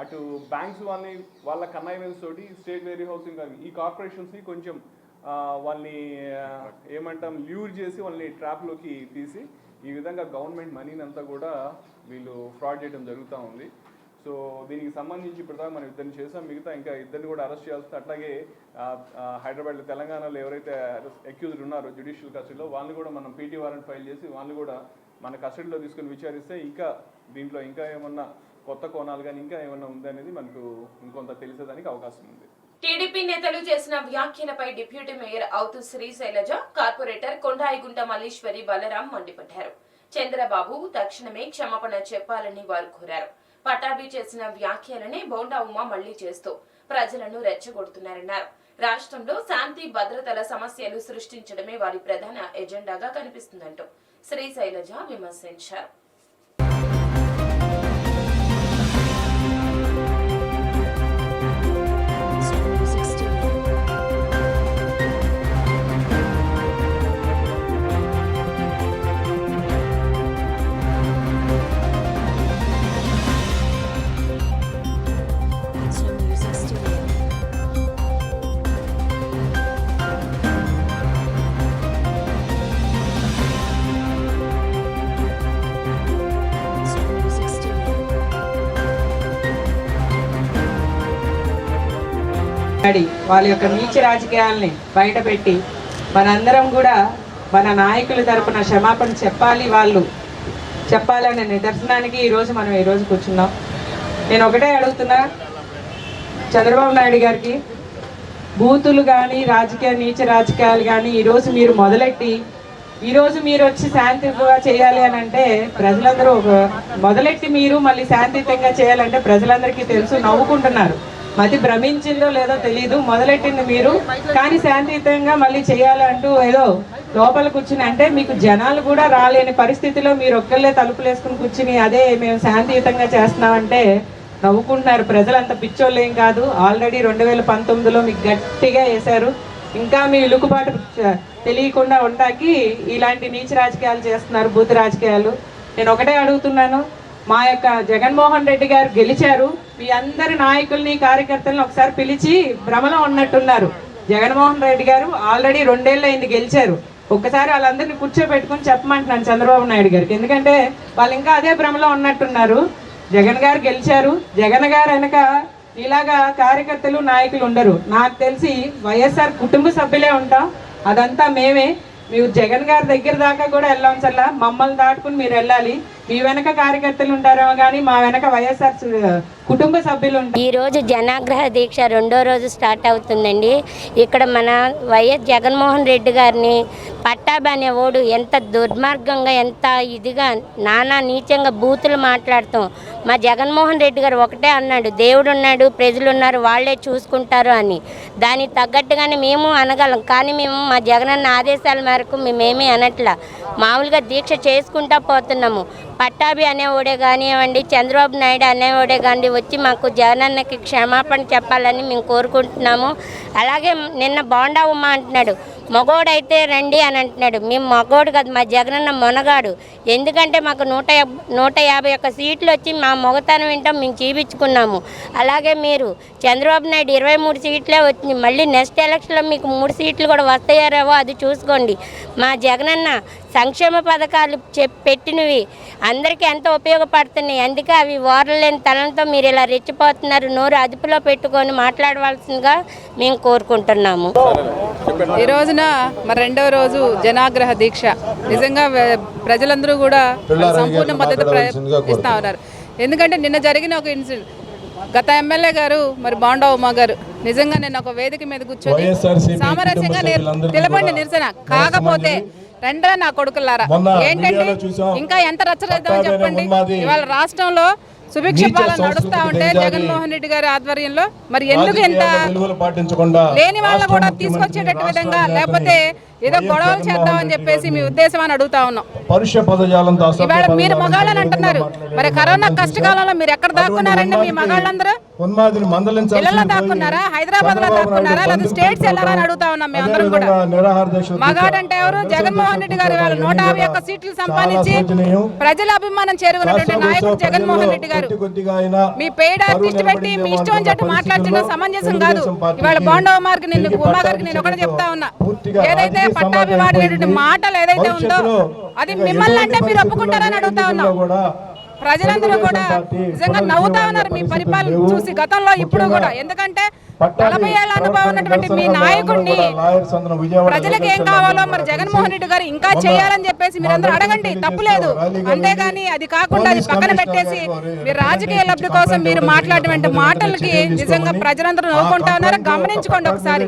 అటు బ్యాంక్స్ వాళ్ళ కన్నైవెన్స్ తోటి స్టేట్ వేర్ హౌసింగ్ ఈ కార్పొరేషన్స్ని కొంచెం వాళ్ళని ఏమంటాం ల్యూర్ చేసి వాళ్ళని ట్రాప్లోకి తీసి ఈ విధంగా గవర్నమెంట్ మనీని అంతా కూడా వీళ్ళు ఫ్రాడ్ చేయడం జరుగుతూ ఉంది. సో దీనికి సంబంధించి ఇప్పటిదాకా మనం ఇద్దరిని చేసాం, మిగతా ఇంకా ఇద్దరిని కూడా అరెస్ట్ చేయాల్సి. అట్లాగే హైదరాబాద్లో తెలంగాణలో ఎవరైతే అక్యూజ్డ్ ఉన్నారో జ్యుడిషియల్ కస్టడీలో వాళ్ళని కూడా మనం పీటీ వారెంట్ ఫైల్ చేసి వాళ్ళని కూడా మన కస్టడీలో తీసుకుని విచారిస్తే ఇంకా దీంట్లో ఇంకా ఏమన్నా కొత్త కోణాలు కానీ ఇంకా ఏమన్నా ఉందనేది మనకు ఇంకొంత తెలిసేదానికి అవకాశం ఉంది. టీడీపీ నేతలు చేసిన వ్యాఖ్యలపై డిప్యూటీ మేయర్ అవుతు శ్రీశైలజ, కార్పొరేటర్ కొండాయిగుంట మల్లీశ్వరి బలరాం మండిపడ్డారు. చంద్రబాబు తక్షణమే క్షమాపణ చెప్పాలని వారు కోరారు. పటాబీ చేసిన వ్యాఖ్యలనే బోండా ఉమ మళ్లీ చేస్తూ ప్రజలను రెచ్చగొడుతున్నారన్నారు. రాష్ట్రంలో శాంతి భద్రతల సమస్యలు సృష్టించడమే వారి ప్రధాన ఎజెండాగా కనిపిస్తుందంటూ శ్రీశైలజ విమర్శించారు. వాళ్ళ యొక్క నీచ రాజకీయాలని బయటపెట్టి మనందరం కూడా మన నాయకుల తరపున క్షమాపణ చెప్పాలనే నిదర్శనానికి మనం ఈరోజు కూర్చున్నాం. నేను ఒకటే అడుగుతున్నా, చంద్రబాబు నాయుడు గారికి బూతులు కానీ నీచ రాజకీయాలు కానీ ఈరోజు మీరు మొదలెట్టి ఈరోజు మీరు వచ్చి శాంతియుతంగా చేయాలి అని అంటే ప్రజలందరూ మొదలెట్టి మీరు మళ్ళీ శాంతియుతంగా చేయాలంటే ప్రజలందరికీ తెలుసు, నవ్వుకుంటున్నారు. మతి భ్రమించిందో లేదో తెలియదు, మొదలెట్టింది మీరు, కానీ శాంతియుతంగా మళ్ళీ చేయాలంటూ ఏదో లోపల కూర్చుని అంటే మీకు జనాలు కూడా రాలేని పరిస్థితిలో మీరు ఒక్కళ్ళే తలుపులు వేసుకుని కూర్చుని అదే మేము శాంతియుతంగా చేస్తున్నామంటే నవ్వుకుంటున్నారు. ప్రజలంతా పిచ్చోళ్ళు ఏం కాదు. ఆల్రెడీ 2019లో మీకు గట్టిగా వేశారు. ఇంకా మీ ఇలుకుబాటు తెలియకుండా ఉంటాకి ఇలాంటి నీచ రాజకీయాలు చేస్తున్నారు, బూత్ రాజకీయాలు. నేను ఒకటే అడుగుతున్నాను, మా యొక్క జగన్మోహన్ రెడ్డి గారు గెలిచారు, మీ అందరి నాయకుల్ని కార్యకర్తలను ఒకసారి పిలిచి భ్రమలో ఉన్నట్టున్నారు. జగన్మోహన్ రెడ్డి గారు ఆల్రెడీ 2 ఏళ్ళు అయింది గెలిచారు. ఒక్కసారి వాళ్ళందరినీ కూర్చోబెట్టుకుని చెప్పమంటున్నాను చంద్రబాబు నాయుడు గారికి, ఎందుకంటే వాళ్ళు ఇంకా అదే భ్రమలో ఉన్నట్టున్నారు. జగన్ గారు గెలిచారు, జగన్ గారు వెనక ఇలాగా కార్యకర్తలు నాయకులు ఉండరు. నాకు తెలిసి వైఎస్ఆర్ కుటుంబ సభ్యులే ఉంటాం, అదంతా మేమే. మీరు జగన్ గారి దగ్గర దాకా కూడా వెళ్ళాం చల్లా, మమ్మల్ని దాటుకుని మీరు వెళ్ళాలి. మీ వెనక కార్యకర్తలు ఉంటారేమో కానీ మా వెనక వైఎస్ఆర్ కుటుంబ సభ్యులు ఉంటారు. ఈరోజు జనాగ్రహ దీక్ష 2వ రోజు స్టార్ట్ అవుతుందండి. ఇక్కడ మన వైఎస్ జగన్మోహన్ రెడ్డి గారిని పట్టాభి అనే ఓడు ఎంత దుర్మార్గంగా, ఎంత ఇదిగా, నానా నీచంగా బూతులు మాట్లాడుతాం. మా జగన్మోహన్ రెడ్డి గారు ఒకటే అన్నాడు, దేవుడు ఉన్నాడు, ప్రజలు ఉన్నారు, వాళ్ళే చూసుకుంటారు అని. దానికి తగ్గట్టుగానే మేము అనగలం, కానీ మేము మా జగనన్న ఆదేశాల మేరకు మేమేమీ అనట్లా, మామూలుగా దీక్ష చేసుకుంటా పోతున్నాము. పట్టాభి అనేవాడే కానివ్వండి, చంద్రబాబు నాయుడు అనేవాడే కానీ వచ్చి మాకు జగనన్నకి క్షమాపణ చెప్పాలని మేము కోరుకుంటున్నాము. అలాగే నిన్న బోండా ఉమ్మ అంటున్నాడు, మగోడైతే రండి అని అంటున్నాడు. మేము మగోడు కాదు, మా జగనన్న మొనగాడు. ఎందుకంటే మాకు 151 సీట్లు వచ్చి మా మొగతనం ఏంటో మేము చూపించుకున్నాము. అలాగే మీరు చంద్రబాబు నాయుడు 23 సీట్లే వచ్చింది, మళ్ళీ నెక్స్ట్ ఎలక్షన్లో మీకు 3 సీట్లు కూడా వస్తాయారేవో అది చూసుకోండి. మా జగనన్న సంక్షేమ పథకాలు పెట్టినవి అందరికీ ఎంతో ఉపయోగపడుతున్నాయి. అందుకే అవి ఓరలేని తలంతో మీరు ఇలా రెచ్చిపోతున్నారు. నోరు అదుపులో పెట్టుకొని మాట్లాడవలసిందిగా మేము కోరుకుంటున్నాము. ఈ రోజున మరి 2వ రోజు జనాగ్రహ దీక్ష. నిజంగా ప్రజలందరూ కూడా సంపూర్ణ మద్దతు ఇస్తా ఉన్నారు. ఎందుకంటే నిన్న జరిగిన ఒక ఇన్సిడెంట్, గత ఎమ్మెల్యే గారు మరి బోండా ఉమా గారు నిజంగా నేను ఒక వేదిక మీద కూర్చొని సామరస్యంగా నిలబడి నిరసన, కాకపోతే రెండో నా కొడుకులారా ఏంటంటే ఇంకా ఎంత రచ్చలేద్దామని చెప్పండి. ఇవాళ రాష్ట్రంలో సుభిక్ష పాలన నడుస్తా ఉంటే జగన్మోహన్ రెడ్డి గారి ఆధ్వర్యంలో మరి ఎందుకు ఇంత లేని వాళ్ళ కూడా తీసుకొచ్చేటట్టు విధంగా, లేకపోతే ఏదో గొడవలు చేద్దామని చెప్పేసి మీ ఉద్దేశం అని అడుగుతా ఉన్నాం. ఇవాళ మీరు మగాళ్ళని అంటున్నారు, మరి కరోనా కష్టకాలంలో మీరు ఎక్కడ దాక్కున్నారండి? మీ మగాళ్ళందరూ ఇళ్లలో దాక్కున్నారా, హైదరాబాద్ లో దాక్కున్నారా, లేదా స్టేట్స్ వెళ్ళారని అడుగుతా ఉన్నాం మేము అందరం కూడా. మగాడంటే ఎవరు? జగన్మోహన్ రెడ్డి గారు. ఇవాళ 151 సీట్లు సంపాదించి ప్రజల అభిమానం చేరుకున్నటువంటి నాయకుడు జగన్మోహన్ రెడ్డి గారు. మీ పెయిడ్ ఆర్టిస్ట్ పెట్టి మీ ఇష్టం అని చెప్పి మాట్లాడుతున్న సమంజసం కాదు. ఇవాళ బోండా ఉమా గారికి నేను ఒకటే చెప్తా ఉన్నా, ఏదైతే పట్టాభి వాడినటువంటి మాటలు ఏదైతే ఉందో అది మిమ్మల్ని అంటే మీరు ఒప్పుకుంటారని అడుగుతా ఉన్నాం. ప్రజలందరూ కూడా నిజంగా నవ్వుతా ఉన్నారు మీ పరిపాలన చూసి, గతంలో ఇప్పుడు కూడా. ఎందుకంటే 40 ఏళ్ల అనుభవం ఉన్నటువంటి మీ నాయకుడిని ప్రజలకు ఏం కావాలో మరి జగన్మోహన్ రెడ్డి గారు ఇంకా చేయాలని చెప్పేసి మీరందరూ అడగండి, తప్పులేదు. అంతేగాని అది కాకుండా అది పక్కన పెట్టేసి మీరు రాజకీయ లబ్ధి కోసం మీరు మాట్లాడేటువంటి మాటలకి నిజంగా ప్రజలందరూ నవ్వుకుంటా ఉన్నారు. గమనించుకోండి ఒకసారి.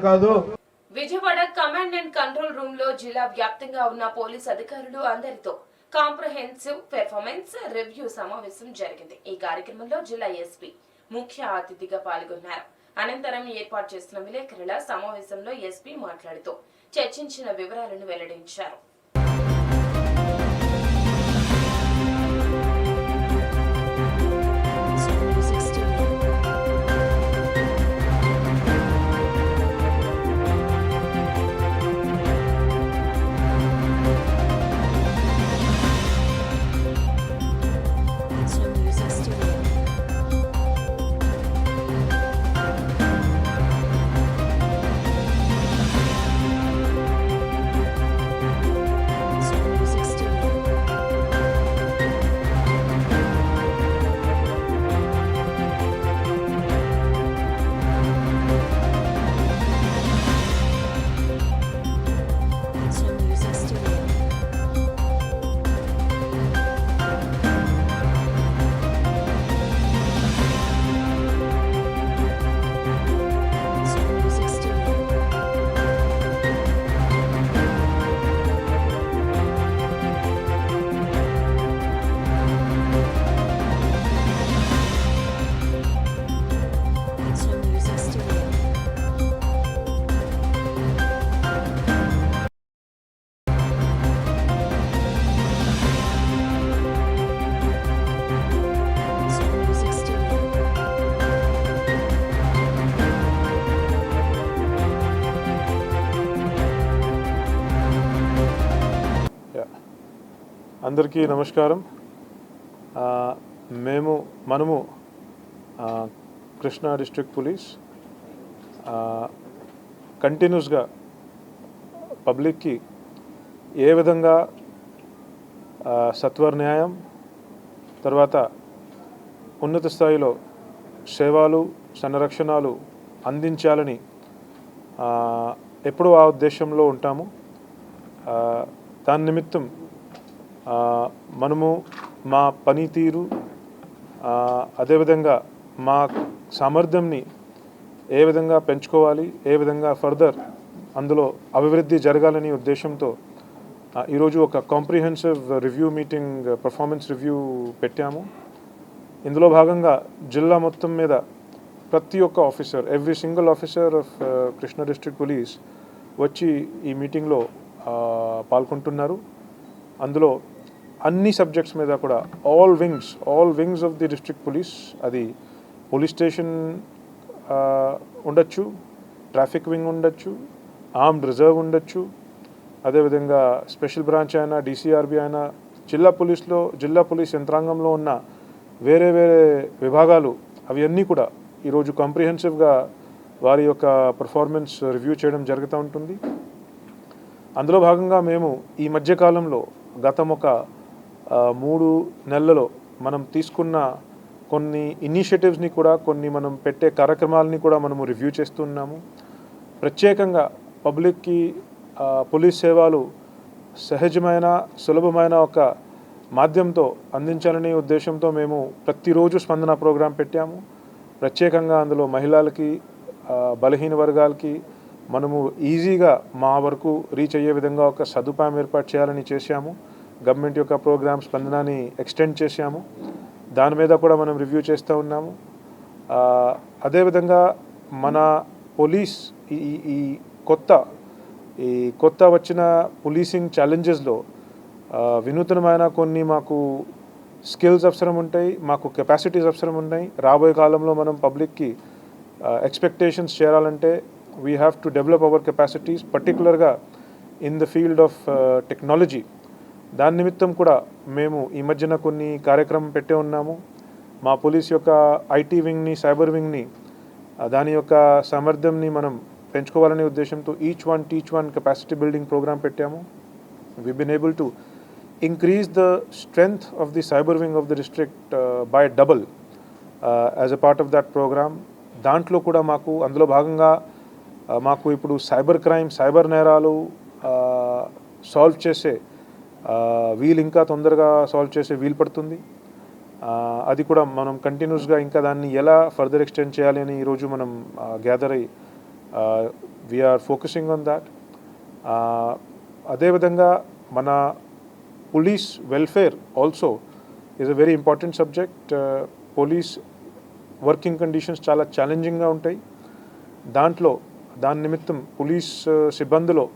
Vijayawada command and control room లో జిల్లా వ్యాప్తంగా ఉన్న పోలీస్ అధికారులు అందరితో కాంప్రహెన్సివ్ పెర్ఫార్మెన్స్ రివ్యూ సమావేశం జరిగింది. ఈ కార్యక్రమంలో జిల్లా ఎస్పీ ముఖ్య అతిథిగా పాల్గొన్నారు. అనంతరం ఏర్పాటు చేసిన విలేకరుల సమావేశంలో ఎస్పీ మాట్లాడుతూ చర్చించిన వివరాలను వెల్లడించారు. అందరికీ నమస్కారం. మనము కృష్ణా డిస్ట్రిక్ట్ పోలీస్ కంటిన్యూస్గా పబ్లిక్కి ఏ విధంగా సత్వర న్యాయం తర్వాత ఉన్నత స్థాయిలో సేవలు సంరక్షణలు అందించాలని ఎప్పుడూ ఆ ఉద్దేశంలో ఉంటాము. దాని నిమిత్తం మనము మా పనితీరు అదేవిధంగా మా సామర్థ్యంని ఏ విధంగా పెంచుకోవాలి, ఏ విధంగా ఫర్దర్ అందులో అభివృద్ధి జరగాలని ఉద్దేశంతో ఈరోజు ఒక comprehensive review meeting, performance review పెట్టాము. ఇందులో భాగంగా జిల్లా మొత్తం మీద ప్రతి ఒక్క officer, every single officer of Krishna district police వచ్చి ఈ మీటింగ్లో పాల్గొంటున్నారు. అందులో అన్ని సబ్జెక్ట్స్ మీద కూడా all wings of the district police, అది పోలీస్ స్టేషన్ ఉండొచ్చు, ట్రాఫిక్ వింగ్ ఉండొచ్చు, ఆర్మ్డ్ రిజర్వ్ ఉండొచ్చు, అదేవిధంగా స్పెషల్ బ్రాంచ్ అయినా, డిసిఆర్బి అయినా, జిల్లా పోలీస్ యంత్రాంగంలో ఉన్న వేరే విభాగాలు అవి అన్నీ కూడా ఈరోజు కాంప్రిహెన్సివ్గా వారి యొక్క పర్ఫార్మెన్స్ రివ్యూ చేయడం జరుగుతూ ఉంటుంది. అందులో భాగంగా మేము ఈ మధ్యకాలంలో గతం ఒక 3 నెలలలో మనం తీసుకున్న కొన్ని ఇనిషియేటివ్స్ని కూడా, కొన్ని మనం పెట్టే కార్యక్రమాలని కూడా మనము రివ్యూ చేస్తున్నాము. ప్రత్యేకంగా పబ్లిక్కి పోలీస్ సేవలు సహజమైన, సులభమైన ఒక మాధ్యమంతో అందించాలనే ఉద్దేశంతో మేము ప్రతిరోజు స్పందన ప్రోగ్రాం పెట్టాము. ప్రత్యేకంగా అందులో మహిళలకి, బలహీన వర్గాలకి మనము ఈజీగా మా వరకు రీచ్ అయ్యే విధంగా ఒక సదుపాయం ఏర్పాటు చేయాలని చేశాము. గవర్నమెంట్ యొక్క ప్రోగ్రామ్ స్పందనని ఎక్స్టెండ్ చేశాము. దాని మీద కూడా మనం రివ్యూ చేస్తూ ఉన్నాము. అదేవిధంగా మన పోలీస్ ఈ కొత్త వచ్చిన పోలీసింగ్ ఛాలెంజెస్లో వినూతనమైన కొన్ని మాకు స్కిల్స్ అవసరం ఉంటాయి, మాకు కెపాసిటీస్ అవసరం ఉన్నాయి. రాబోయే కాలంలో మనం పబ్లిక్కి ఎక్స్పెక్టేషన్స్ చేరాలంటే we have to develop our capacities, పర్టికులర్గా in the field of technology. దాని నిమిత్తం కూడా మేము ఈ మధ్యన కొన్ని కార్యక్రమం పెట్టే ఉన్నాము. మా పోలీస్ యొక్క ఐటీ వింగ్ని, సైబర్ వింగ్ని, దాని యొక్క సామర్థ్యంని మనం పెంచుకోవాలనే ఉద్దేశంతో each one capacity building program పెట్టాము. We been able to increase the strength of the cyber wing of the district by double as a part of that program. దాంట్లో కూడా అందులో భాగంగా మాకు ఇప్పుడు సైబర్ నేరాలు సాల్వ్ చేసే వీలు, ఇంకా తొందరగా సాల్వ్ చేసే వీలు పడుతుంది. అది కూడా మనం కంటిన్యూస్గా ఇంకా దాన్ని ఎలా ఫర్దర్ ఎక్స్టెండ్ చేయాలి అని ఈరోజు మనం గ్యాదర్ అయ్యి వీఆర్ ఫోకసింగ్ ఆన్ దాట్. అదేవిధంగా మన police welfare also is a very important subject. Police working conditions చాలా ఛాలెంజింగ్గా ఉంటాయి. దాని నిమిత్తం పోలీస్ సిబ్బందిలో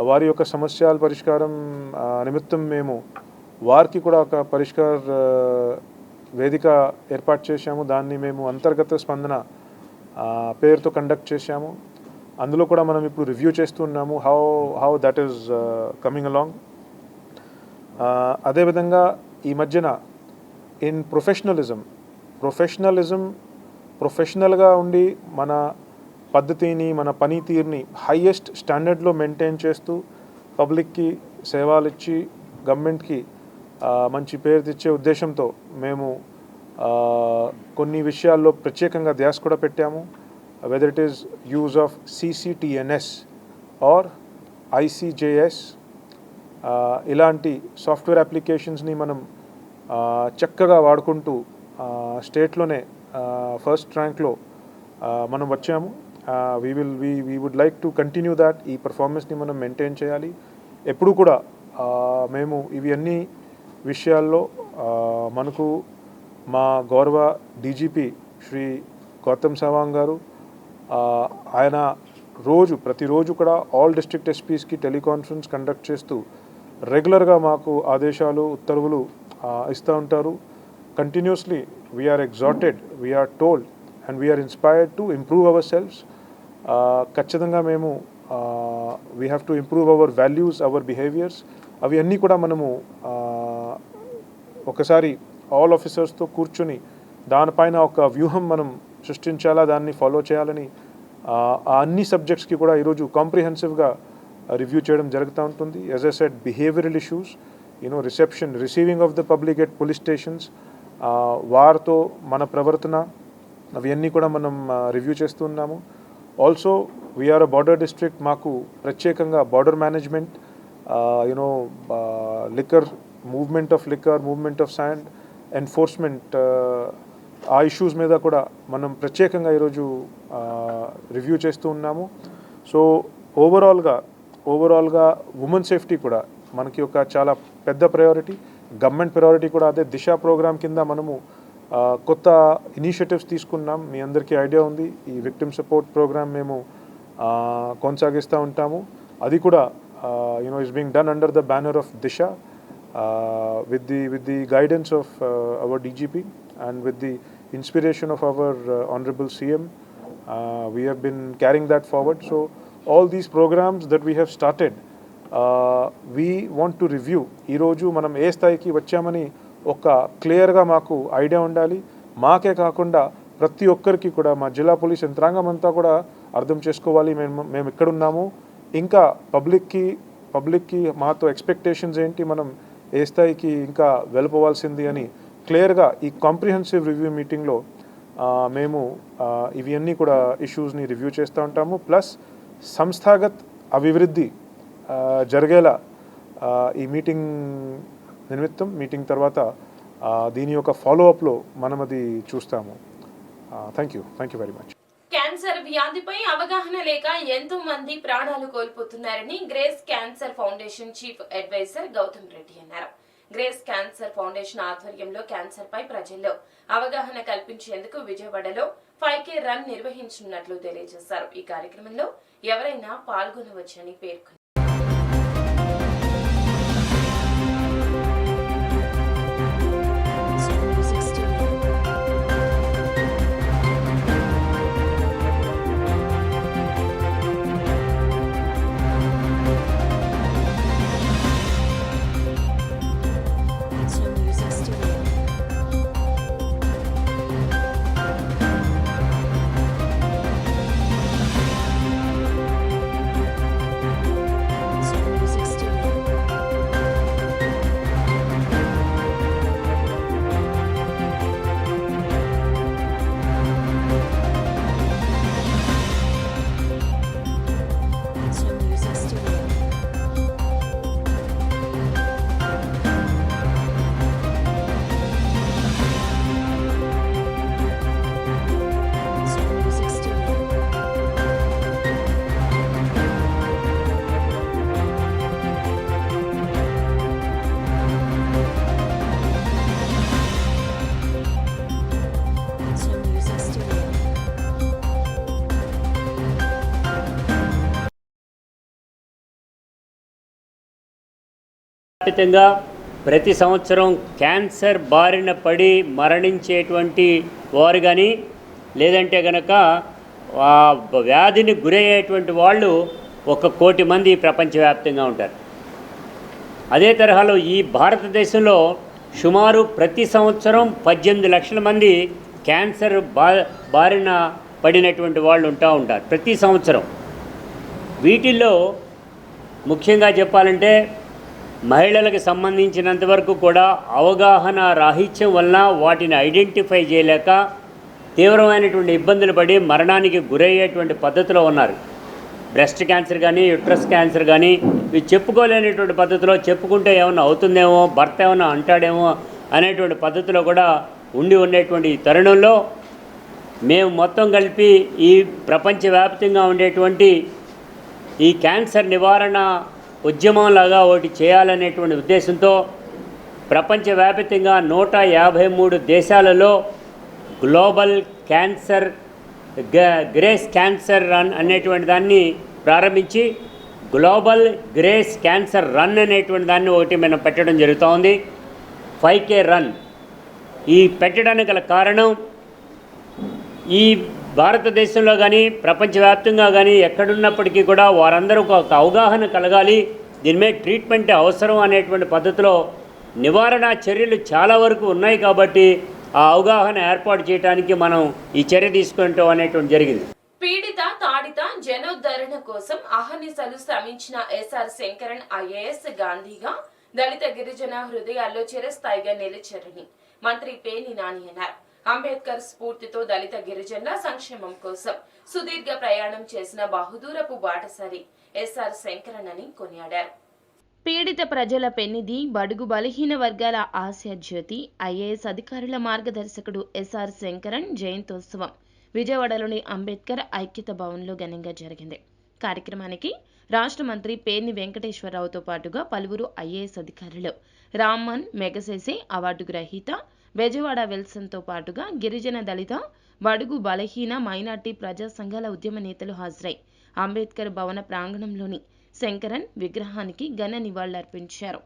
వారి యొక్క సమస్యల పరిష్కారం నిమిత్తం మేము వారికి కూడా ఒక పరిష్కార వేదిక ఏర్పాటు చేశాము. దాన్ని మేము అంతర్గత స్పందన పేరుతో కండక్ట్ చేశాము. అందులో కూడా మనం ఇప్పుడు రివ్యూ చేస్తున్నాము how that is coming along. అదేవిధంగా ఈ మధ్యన ఇన్ ప్రొఫెషనల్గా ఉండి మన పద్ధతిని, మన పనితీరుని హైయెస్ట్ స్టాండర్డ్లో మెయింటైన్ చేస్తూ పబ్లిక్కి సేవలు ఇచ్చి గవర్నమెంట్కి మంచి పేరు తెచ్చే ఉద్దేశంతో మేము కొన్ని విషయాల్లో ప్రత్యేకంగా ధ్యాస కూడా పెట్టాము. Whether it is use of CCTNS or ICJS, ఇలాంటి సాఫ్ట్వేర్ అప్లికేషన్స్ని మనం చక్కగా వాడుకుంటూ స్టేట్లోనే ఫస్ట్ ర్యాంక్లో మనం వచ్చాము. we would like to continue that. ఈ పర్ఫార్మెన్స్ని మనం మెయింటైన్ చేయాలి. ఎప్పుడు కూడా మేము ఇవి అన్ని విషయాల్లో మనకు మా గౌరవ DGP శ్రీ గౌతమ్ సవాంగ్ గారు ఆయన ప్రతిరోజు కూడా ఆల్ డిస్ట్రిక్ట్ SPsకి టెలికాన్ఫరెన్స్ కండక్ట్ చేస్తూ రెగ్యులర్గా మాకు ఆదేశాలు, ఉత్తర్వులు ఇస్తూ ఉంటారు. Continuously we are exhorted, we are told and we are inspired to improve our selfs. ఖచ్చితంగా మేము we have to improve our values, our behaviours. అవి అన్నీ కూడా మనము ఒకసారి ఆల్ ఆఫీసర్స్తో కూర్చుని దానిపైన ఒక వ్యూహం మనం సృష్టించాలా, దాన్ని ఫాలో చేయాలని ఆ అన్ని సబ్జెక్ట్స్కి కూడా ఈరోజు కాంప్రిహెన్సివ్గా రివ్యూ చేయడం జరుగుతూ ఉంటుంది. As I said, behavioural issues, receiving of the public at police stations, వారితో మన ప్రవర్తన, అవన్నీ కూడా మనం రివ్యూ చేస్తున్నాము. Also we're a border district, మాకు ప్రత్యేకంగా border management, liquor, movement of liquor, movement of sand, enforcement, ఆ ఇష్యూస్ మీద కూడా మనం ప్రత్యేకంగా ఈరోజు రివ్యూ చేస్తూ ఉన్నాము. సో ఓవరాల్గా ఉమెన్ సేఫ్టీ కూడా మనకి ఒక చాలా పెద్ద ప్రయారిటీ, గవర్నమెంట్ ప్రయారిటీ కూడా అదే. దిశ ప్రోగ్రామ్ కింద మనము కొత్త ఇనిషియేటివ్స్ తీసుకున్నాం. మీ అందరికీ ఐడియా ఉంది, ఈ విక్టిమ్ సపోర్ట్ ప్రోగ్రామ్ మేము కొనసాగిస్తూ ఉంటాము. అది కూడా is being done under the banner of Disha, with the guidance of our DGP and with the inspiration of our Honorable CM. We have been carrying that forward. So all these programs that we have started, we want to review. ఈ రోజు మనం ఏ స్థాయికి వచ్చామని ఒక క్లియర్గా మాకు idea ఉండాలి. మాకే కాకుండా ప్రతి ఒక్కరికి కూడా, మా జిల్లా పోలీస్ యంత్రాంగం అంతా కూడా అర్థం చేసుకోవాలి మేము ఎక్కడున్నాము, ఇంకా పబ్లిక్కి మాతో ఎక్స్పెక్టేషన్స్ ఏంటి, మనం ఏ స్థాయికి ఇంకా వెళ్ళిపోవాల్సింది అని క్లియర్గా ఈ కాంప్రిహెన్సివ్ రివ్యూ మీటింగ్లో మేము ఇవన్నీ కూడా ఇష్యూస్ని రివ్యూ చేస్తూ ఉంటాము. ప్లస్ సంస్థాగత్ అభివృద్ధి జరిగేలా ఈ మీటింగ్ తర్వాత దీని యొక్క ఫాలోఅప్లో మనం అది చూస్తాము. Thank you very much. Cancer వ్యాధిపై అవగాహన లేక ఎంతో మంది ప్రాణాలు కోల్పోతున్నారని Grace cancer foundation chief advisor Gautam Reddy అన్నారు. గ్రేస్ క్యాన్సర్ ఫౌండేషన్ ఆధ్వర్యంలో క్యాన్సర్ పై ప్రజల్లో అవగాహన కల్పించేందుకు విజయవాడలో 5K రన్ నిర్వహించనున్నట్లు తెలియజేశారు. ఈ కార్యక్రమంలో ఎవరైనా పాల్గొనవచ్చని పేర్కొన్నారు. వ్యాప్తంగా ప్రతి సంవత్సరం క్యాన్సర్ బారిన పడి మరణించేటువంటి వారు కానీ, లేదంటే కనుక వ్యాధిని గురయ్యేటువంటి వాళ్ళు 1 కోటి మంది ప్రపంచవ్యాప్తంగా ఉంటారు. అదే తరహాలో ఈ భారతదేశంలో సుమారు ప్రతి సంవత్సరం 18 లక్షల మంది క్యాన్సర్ బారిన పడినటువంటి వాళ్ళు ఉంటారు ప్రతి సంవత్సరం. వీటిల్లో ముఖ్యంగా చెప్పాలంటే మహిళలకు సంబంధించినంతవరకు కూడా అవగాహన రాహిత్యం వలన వాటిని ఐడెంటిఫై చేయలేక తీవ్రమైనటువంటి ఇబ్బందులు పడి మరణానికి గురయ్యేటువంటి పద్ధతిలో ఉన్నారు. బ్రెస్ట్ క్యాన్సర్ కానీ, యుట్రస్ క్యాన్సర్ కానీ, ఇవి చెప్పుకోలేనటువంటి పద్ధతిలో, చెప్పుకుంటే ఏమన్నా అవుతుందేమో, భర్త ఏమన్నా అంటాడేమో అనేటువంటి పద్ధతిలో కూడా ఉండేటువంటి ఈ తరుణంలో మేము మొత్తం కలిపి ఈ ప్రపంచవ్యాప్తంగా ఉండేటువంటి ఈ క్యాన్సర్ నివారణ ఉద్యమంలాగా ఒకటి చేయాలనేటువంటి ఉద్దేశంతో ప్రపంచవ్యాప్తంగా 153 దేశాలలో global cancer grace cancer run అనేటువంటి దాన్ని ప్రారంభించి గ్లోబల్ గ్రేస్ క్యాన్సర్ రన్ అనేటువంటి దాన్ని ఒకటి మనం పెట్టడం జరుగుతూ ఉంది. 5K రన్ ఈ పెట్టడానికి గల కారణం, ఈ భారతదేశంలో కానీ ప్రపంచవ్యాప్తంగా కానీ ఎక్కడున్నప్పటికీ కూడా వారందరూ ఒక అవగాహన కలగాలి, దీని మీద ట్రీట్మెంట్ అవసరం అనేటువంటి పద్ధతిలో నివారణ చర్యలు చాలా వరకు ఉన్నాయి కాబట్టి ఆ అవగాహన ఏర్పాటు చేయడానికి మనం ఈ చర్య తీసుకుంటాం అనేటువంటి జరిగింది. పీడిత తాడిత జనోద్ధరణ కోసం అహర్నిశలు శ్రమించిన ఎస్ఆర్ శంకరన్ ఐఏఎస్ గాంధీగా దళిత గిరిజన హృదయాల్లో చిరస్థాయిగా నిలిచారని మంత్రి పేర్ని నాని అన్నారు. అంబేద్కర్ స్ఫూర్తితో దళిత గిరిజనుల సంక్షేమం కోసం సుదీర్ఘ ప్రయాణం చేసిన బహుదూరపు బాటసారి ఎస్ఆర్ శంకరన్ అని కొనియాడారు. పీడిత ప్రజల పెన్నిధి, బడుగు బలహీన వర్గాల ఆశయ జ్యోతి, ఐఏఎస్ అధికారుల మార్గదర్శకుడు ఎస్ఆర్ శంకరన్ జయంతోత్సవం విజయవాడలోని అంబేద్కర్ ఐక్యత భవన్లో ఘనంగా జరిగింది. కార్యక్రమానికి రాష్ట్ర మంత్రి పేర్ని వెంకటేశ్వరరావుతో పాటుగా పలువురు ఐఏఎస్ అధికారులు, రామ్మన్ మెగసెసే అవార్డు గ్రహీత బెజవాడ విల్సన్తో పాటుగా గిరిజన, దళిత, బడుగు బలహీన, మైనార్టీ ప్రజా సంఘాల ఉద్యమ నేతలు హాజరై అంబేద్కర్ భవన ప్రాంగణంలోని శంకరన్ విగ్రహానికి ఘన నివాళులర్పించారు.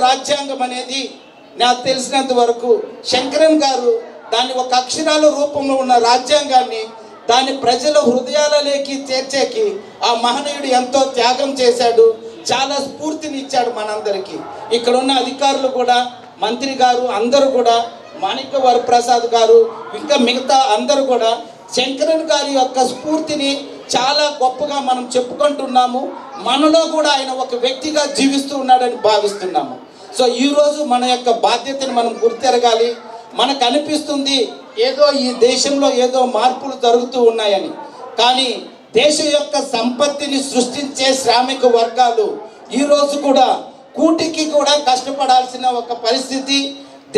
రాజ్యాంగం అనేది నాకు తెలిసినంత వరకు శంకరన్ గారు దాన్ని ఒక అక్షరాల రూపంలో ఉన్న రాజ్యాంగాన్ని దాన్ని ప్రజల హృదయాలలోకి చేర్చేకి ఆ మహనీయుడు ఎంతో త్యాగం చేశాడు, చాలా స్ఫూర్తినిచ్చాడు మనందరికీ. ఇక్కడ ఉన్న అధికారులు కూడా, మంత్రి గారు అందరూ కూడా, మాణిక్య వరప్రసాద్ గారు, ఇంకా మిగతా అందరూ కూడా శంకరన్ గారి యొక్క స్ఫూర్తిని చాలా గొప్పగా మనం చెప్పుకుంటున్నాము. మనలో కూడా ఆయన ఒక వ్యక్తిగా జీవిస్తూ ఉన్నాడని భావిస్తున్నాము. సో ఈరోజు మన యొక్క బాధ్యతను మనం గుర్తెరగాలి. మనకు అనిపిస్తుంది ఏదో ఈ దేశంలో ఏదో మార్పులు జరుగుతూ ఉన్నాయని, కానీ దేశం యొక్క సంపత్తిని సృష్టించే శ్రామిక వర్గాలు ఈరోజు కూడా కూటికి కూడా కష్టపడాల్సిన ఒక పరిస్థితి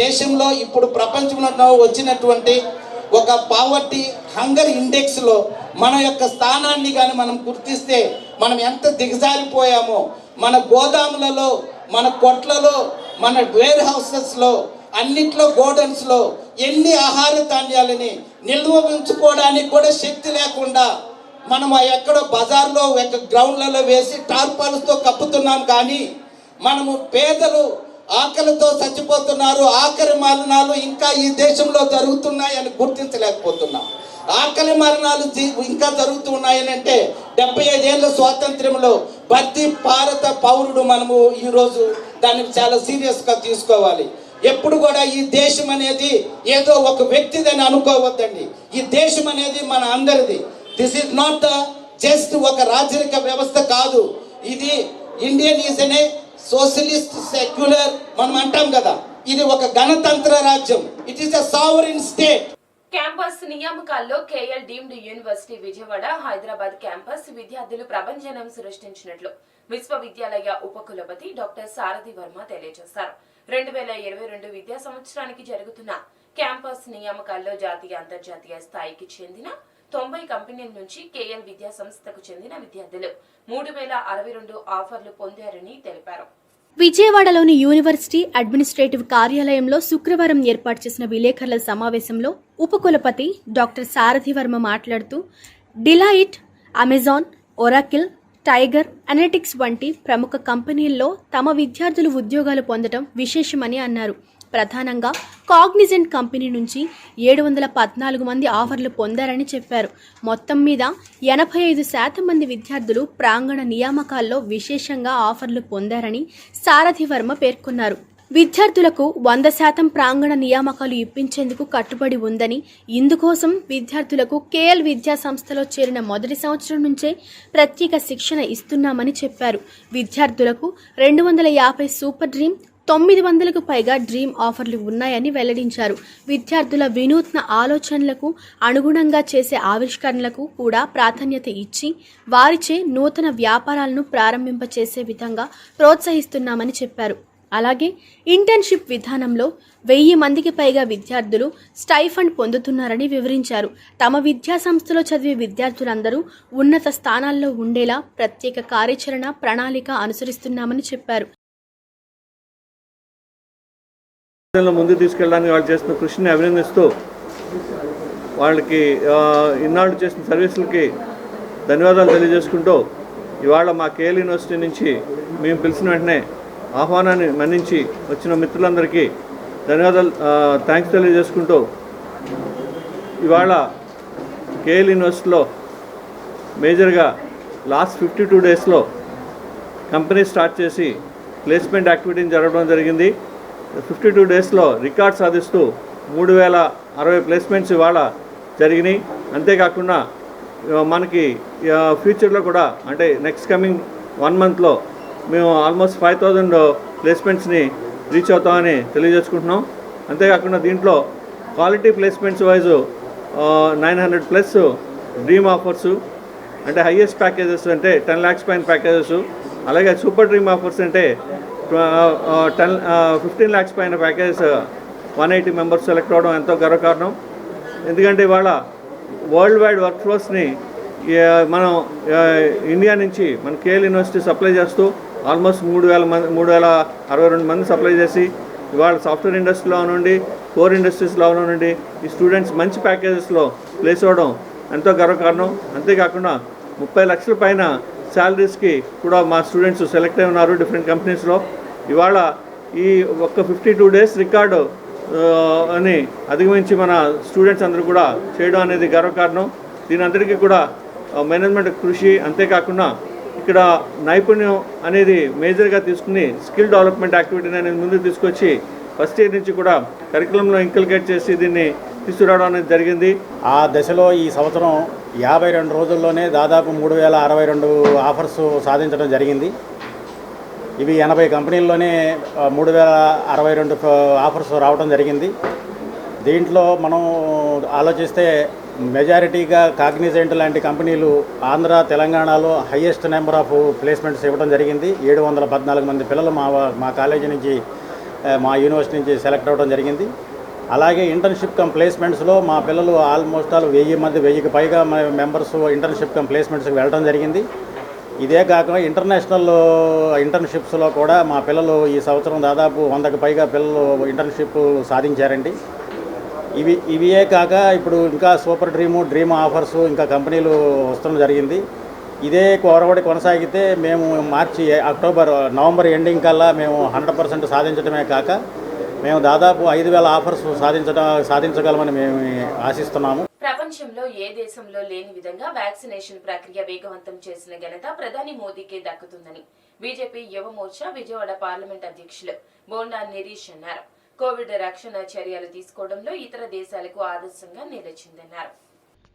దేశంలో ఇప్పుడు ప్రపంచంలో వచ్చినటువంటి ఒక పావర్టీ హంగర్ ఇండెక్స్లో మన యొక్క స్థానాన్ని కానీ మనం గుర్తిస్తే మనం ఎంత దిగజారిపోయామో, మన గోదాములలో, మన కొట్లలో, మన వేర్ హౌసెస్లో, అన్నిట్లో గోడౌన్స్లో ఎన్ని ఆహార ధాన్యాలని నిల్వ ఉంచుకోవడానికి కూడా శక్తి లేకుండా మనం ఎక్కడో బజార్లో గ్రౌండ్లలో వేసి టార్పాలతో కప్పుతున్నాం. కానీ మనము పేదలు ఆకలితో చచ్చిపోతున్నారు, ఆఖరి మరణాలు ఇంకా ఈ దేశంలో జరుగుతున్నాయని గుర్తించలేకపోతున్నాం. ఆకలి మరణాలు ఇంకా జరుగుతున్నాయని అంటే 75 ఏళ్ళ స్వాతంత్ర్యంలో ప్రతి భారత పౌరుడు మనము ఈరోజు దాన్ని చాలా సీరియస్గా తీసుకోవాలి. ఎప్పుడు కూడా ఈ దేశం అనేది ఏదో ఒక వ్యక్తిదని అనుకోవద్దండి. ఈ దేశం అనేది మన అందరిది. దిస్ ఈజ్ నాట్ జస్ట్ ఒక రాజరిక వ్యవస్థ కాదు. ఇది ఇండియన్ ఈజ్ అనే సోషలిస్ట్ సెక్యులర్ మనం అంటాం కదా, ఇది ఒక గణతంత్ర రాజ్యం. It is a sovereign state. Campus నియామకాల్లో KL deemed university Vijayawada, Hyderabad campus విద్యార్థులు ప్రభంజనం సృష్టించినట్లు విశ్వవిద్యాలయ ఉపకులపతి డాక్టర్ సారథి వర్మ తెలియజేశారు. 2022 విద్యా సంవత్సరానికి జరుగుతున్న క్యాంపస్ నియామకాల్లో జాతీయ, అంతర్జాతీయ స్థాయికి చెందిన 90 కంపెనీల నుంచి కేఎల్ విద్యా సంస్థకు చెందిన విద్యార్థులు 3062 ఆఫర్లు పొందారని తెలిపారు. విజయవాడలోని యూనివర్సిటీ అడ్మినిస్ట్రేటివ్ కార్యాలయంలో శుక్రవారం ఏర్పాటు చేసిన విలేకరుల సమావేశంలో ఉపకులపతి డాక్టర్ సారథి వర్మ మాట్లాడుతూ delight, Amazon, Oracle, tiger analytics వంటి ప్రముఖ కంపెనీల్లో తమ విద్యార్థులు ఉద్యోగాలు పొందడం విశేషమని అన్నారు. ప్రధానంగా కాగ్నిజెంట్ కంపెనీ నుంచి 714 మంది ఆఫర్లు పొందారని చెప్పారు. మొత్తం మీద 85% మంది విద్యార్థులు ప్రాంగణ నియామకాల్లో విశేషంగా ఆఫర్లు పొందారని సారథి వర్మ పేర్కొన్నారు. విద్యార్థులకు 100% ప్రాంగణ నియామకాలు ఇప్పించేందుకు కట్టుబడి ఉందని, ఇందుకోసం విద్యార్థులకు కేఎల్ విద్యా సంస్థలో చేరిన మొదటి సంవత్సరం నుంచే ప్రత్యేక శిక్షణ ఇస్తున్నామని చెప్పారు. విద్యార్థులకు 250 సూపర్ డ్రీమ్, 900కు పైగా డ్రీమ్ ఆఫర్లు ఉన్నాయని వెల్లడించారు. విద్యార్థుల వినూత్న ఆలోచనలకు అనుగుణంగా చేసే ఆవిష్కరణలకు కూడా ప్రాధాన్యత ఇచ్చి వారిచే నూతన వ్యాపారాలను ప్రారంభింపచేసే విధంగా ప్రోత్సహిస్తున్నామని చెప్పారు. అలాగే ఇంటర్న్షిప్ విధానంలో 1000 మందికి పైగా విద్యార్థులు స్టైఫండ్ పొందుతున్నారని వివరించారు. తమ విద్యా సంస్థలో చదివే విద్యార్థులందరూ ఉన్నత స్థానాల్లో ఉండేలా ప్రత్యేక కార్యాచరణ ప్రణాళిక అనుసరిస్తున్నామని చెప్పారు. ముందుకు తీసుకెళ్ళడానికి వాళ్ళు చేస్తున్న కృషిని అభినందిస్తూ వాళ్ళకి ఇన్నాళ్ళు చేసిన సర్వీసులకి ధన్యవాదాలు తెలియజేసుకుంటూ ఇవాళ మా కేఎల్ యూనివర్సిటీ నుంచి మేము పిలిచిన వెంటనే ఆహ్వానాన్ని మన్నించి వచ్చిన మిత్రులందరికీ ధన్యవాదాలు థ్యాంక్స్ తెలియజేసుకుంటూ ఇవాళ కేఎల్ యూనివర్సిటీలో మేజర్గా లాస్ట్ 52 డేస్లో కంపెనీ స్టార్ట్ చేసి ప్లేస్మెంట్ యాక్టివిటీని జరగడం జరిగింది. 52 డేస్లో రికార్డ్ సాధిస్తూ 3060 ప్లేస్మెంట్స్ ఇవాళ జరిగినాయి. అంతేకాకుండా మనకి ఫ్యూచర్లో కూడా అంటే నెక్స్ట్ కమింగ్ 1 మంత్లో మేము ఆల్మోస్ట్ 5000 ప్లేస్మెంట్స్ని రీచ్ అవుతామని తెలియజేసుకుంటున్నాం. అంతేకాకుండా దీంట్లో quality placements wise 900+ dream offers అంటే హైయెస్ట్ ప్యాకేజెస్ అంటే 10 lakhs పైన ప్యాకేజెస్, అలాగే సూపర్ డ్రీమ్ ఆఫర్స్ అంటే 15 lakhs పైన ప్యాకేజెస్ 180 మెంబర్స్ సెలెక్ట్ అవ్వడం ఎంతో గర్వకారణం. ఎందుకంటే ఇవాళ వరల్డ్ వైడ్ వర్క్ ఫోర్స్ని మనం ఇండియా నుంచి మన కేఎల్ యూనివర్సిటీ సప్లై చేస్తూ ఆల్మోస్ట్ 3062 మంది సప్లై చేసి ఇవాళ సాఫ్ట్వేర్ ఇండస్ట్రీలో నుండి కోర్ ఇండస్ట్రీస్లో నుండి ఈ స్టూడెంట్స్ మంచి ప్యాకేజెస్లో ప్లేస్ అవ్వడం ఎంతో గర్వకారణం. అంతేకాకుండా 30 లక్షల పైన శాలరీస్కి కూడా మా స్టూడెంట్స్ సెలెక్ట్ అయి ఉన్నారు డిఫరెంట్ కంపెనీస్లో. ఇవాళ ఈ ఒక్క 52 డేస్ రికార్డు అని అధిగమించి మన స్టూడెంట్స్ అందరూ కూడా చేయడం అనేది గర్వకారణం. దీని అందరికీ కూడా మేనేజ్మెంట్ కృషి, అంతేకాకుండా ఇక్కడ నైపుణ్యం అనేది మేజర్గా తీసుకుని స్కిల్ డెవలప్మెంట్ యాక్టివిటీని అనేది ముందుకు తీసుకొచ్చి ఫస్ట్ ఇయర్ నుంచి కూడా కరికులంలో ఇంకల్కేట్ చేసి దీన్ని తీసుకురావడం అనేది జరిగింది. ఆ దశలో ఈ సంవత్సరం 52 రోజుల్లోనే దాదాపు 3062 ఆఫర్స్ సాధించడం జరిగింది. ఇవి 80 కంపెనీల్లోనే 3062 ఆఫర్స్ రావడం జరిగింది. దీంట్లో మనం ఆలోచిస్తే మెజారిటీగా కాగ్నిజెంట్ లాంటి కంపెనీలు ఆంధ్ర తెలంగాణలో హయ్యెస్ట్ నెంబర్ ఆఫ్ ప్లేస్మెంట్స్ ఇవ్వడం జరిగింది. 714 మంది పిల్లలు మా కాలేజీ నుంచి మా యూనివర్సిటీ నుంచి సెలెక్ట్ అవ్వడం జరిగింది. అలాగే ఇంటర్న్షిప్ కమ్ ప్లేస్మెంట్స్లో మా పిల్లలు ఆల్మోస్ట్ 1000కి పైగా మెంబర్స్ ఇంటర్న్షిప్ కమ్ ప్లేస్మెంట్స్కి వెళ్ళడం జరిగింది. ఇదే కాక ఇంటర్నేషనల్ ఇంటర్న్షిప్స్లో కూడా మా పిల్లలు ఈ సంవత్సరం దాదాపు 100కి పైగా పిల్లలు ఇంటర్న్షిప్ సాధించారండి. ఇవే కాక ఇప్పుడు ఇంకా సూపర్ డ్రీమ్ ఆఫర్స్ ఇంకా కంపెనీలు వస్తడం జరిగింది. ఇదే కోరబడి కొనసాగితే మేము నవంబర్ ఎండింగ్ కల్లా మేము 100% సాధించడమే కాక మేము దాదాపు 5000 ఆఫర్స్ సాధించగలమని మేము ఆశిస్తున్నాము. ప్రపంచంలో ఏ దేశంలో లేని విధంగా వ్యాక్సినేషన్ ప్రక్రియ వేగవంతం చేసిన ఘనత ప్రధాని మోదీకే దక్కుతుందని బీజేపీ యువ మోర్చా విజయవాడ పార్లమెంట్ అధ్యక్షులు బోండా నిరీష్ అన్నారు. కోవిడ్ రక్షణ చర్యలు తీసుకోవడంలో ఇతర దేశాలకు ఆదర్శంగా నిలిచిందన్నారు.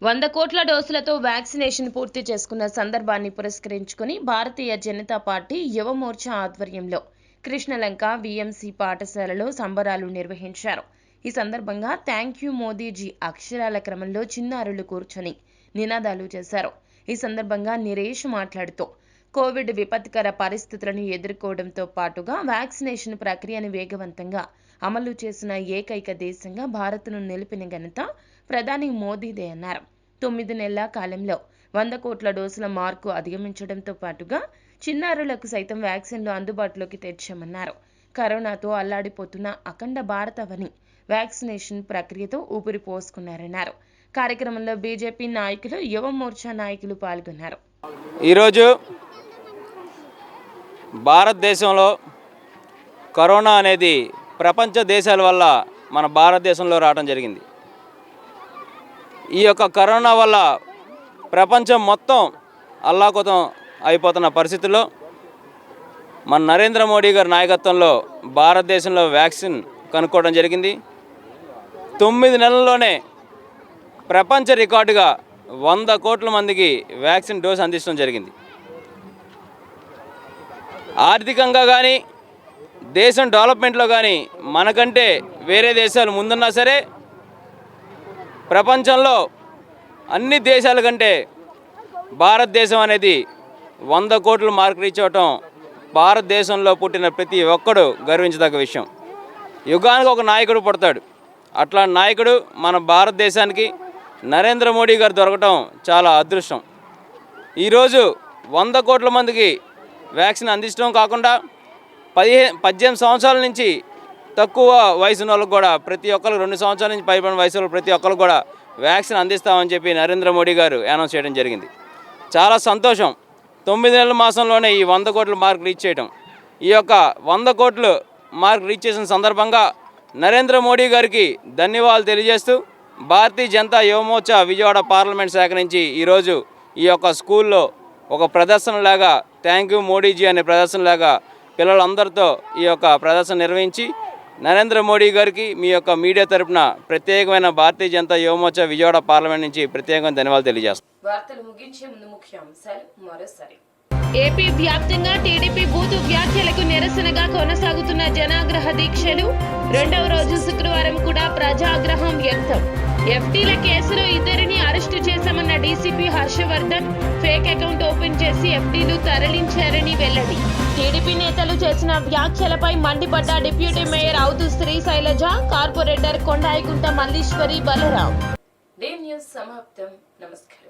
100 కోట్ల డోసులతో వ్యాక్సినేషన్ పూర్తి చేసుకున్న సందర్భాన్ని పురస్కరించుకుని భారతీయ జనతా పార్టీ యువ మోర్చా ఆధ్వర్యంలో కృష్ణలంక విఎంసి పాఠశాలలో సంబరాలు నిర్వహించారు. ఈ సందర్భంగా థ్యాంక్ యూ మోదీజీ అక్షరాల క్రమంలో చిన్నారులు కూర్చొని నినాదాలు చేశారు. ఈ సందర్భంగా నిరేష్ మాట్లాడుతూ కోవిడ్ విపత్కర పరిస్థితులను ఎదుర్కోవడంతో పాటుగా వ్యాక్సినేషన్ ప్రక్రియను వేగవంతంగా అమలు చేసిన ఏకైక దేశంగా భారత్ను నిలిపిన ఘనత ప్రధాని మోదీదే అన్నారు. 9 నెలల కాలంలో 100 కోట్ల డోసుల మార్కు అధిగమించడంతో పాటుగా చిన్నారులకు సైతం వ్యాక్సిన్లు అందుబాటులోకి తెచ్చామన్నారు. కరోనాతో అల్లాడిపోతున్న అఖండ భారతవని వ్యాక్సినేషన్ ప్రక్రియతో ఊపిరి పోసుకున్నారన్నారు. కార్యక్రమంలో బీజేపీ నాయకులు, యువ మోర్చా నాయకులు పాల్గొన్నారు. ఈరోజు భారతదేశంలో కరోనా అనేది ప్రపంచ దేశాల వల్ల మన భారతదేశంలో రావడం జరిగింది. ఈ యొక్క కరోనా వల్ల ప్రపంచం మొత్తం అల్లాకుతం అయిపోతున్న పరిస్థితుల్లో మన నరేంద్ర మోడీ గారి నాయకత్వంలో భారతదేశంలో వ్యాక్సిన్ కనుక్కోవడం జరిగింది. 9 నెలల్లోనే ప్రపంచ రికార్డుగా 100 కోట్ల మందికి వ్యాక్సిన్ డోస్ అందించడం జరిగింది. ఆర్థికంగా కానీ దేశం డెవలప్మెంట్లో కానీ మనకంటే వేరే దేశాలు ముందున్నా సరే ప్రపంచంలో అన్ని దేశాల కంటే భారతదేశం అనేది 100 కోట్ల మార్కు రీచ్ అవటం భారతదేశంలో పుట్టిన ప్రతి ఒక్కడు గర్వించదగ్గ విషయం. యుగానికి ఒక నాయకుడు పుడతాడు. అట్లా నాయకుడు మన భారతదేశానికి నరేంద్ర మోడీ గారు దొరకటం చాలా అదృష్టం. ఈరోజు 100 కోట్ల మందికి వ్యాక్సిన్ అందించడం కాకుండా 18 సంవత్సరాల నుంచి తక్కువ వయసు వాళ్ళకు కూడా ప్రతి ఒక్కరికి 2 సంవత్సరాల నుంచి పైబడిన వయసు ప్రతి ఒక్కరికి కూడా వ్యాక్సిన్ అందిస్తామని చెప్పి నరేంద్ర మోడీ గారు అనౌన్స్ చేయడం జరిగింది. చాలా సంతోషం. 9 నెలల మాసంలోనే ఈ 100 కోట్ల మార్క్ రీచ్ చేయడం. ఈ యొక్క 100 కోట్లు మార్క్ రీచ్ చేసిన సందర్భంగా నరేంద్ర మోడీ గారికి ధన్యవాదాలు తెలియజేస్తూ భారతీయ జనతా యువమోర్చా విజయవాడ పార్లమెంట్ శాఖ నుంచి ఈరోజు ఈ యొక్క స్కూల్లో ఒక ప్రదర్శనలాగా థ్యాంక్ యూ మోడీజీ అనే ప్రదర్శనలాగా పిల్లలందరితో ఈ యొక్క ప్రదర్శన నిర్వహించి నరేంద్ర మోడీ గారికి మీ యొక్క మీడియా తరపున ప్రత్యేకమైన భారతీయ జనతా యువమోర్చా విజయవాడ పార్లమెంట్ నుంచి ప్రత్యేకమైన ధన్యవాదాలు తెలియజేస్తాను. వార్తలు ముగించే ముందు ముఖ్యాంశాలు మరోసారి. ఏపీ వ్యాప్తంగా టీడీపీ బూతు వ్యాఖ్యలకు నిరసనగా కొనసాగుతున్న జనాగ్రహ దీక్షలు 2వ రోజు శుక్రవారం కూడా ప్రజాగ్రహం వ్యక్తం. ఎఫ్టీల కేసులో 2 అరెస్టు చేశామన్న DCP Harshavardhan fake account open చేసి ఎఫ్టీలు తరలించారని వెల్లడి. టీడీపీ నేతలు చేసిన వ్యాఖ్యలపై మండిపడ్డ డిప్యూటీ మేయర్ అవుతు శ్రీ శైలజ, కార్పొరేటర్ కొండాయికుంట మల్లీశ్వరి బలరాం. న్యూస్ సమాప్తం. నమస్కారం.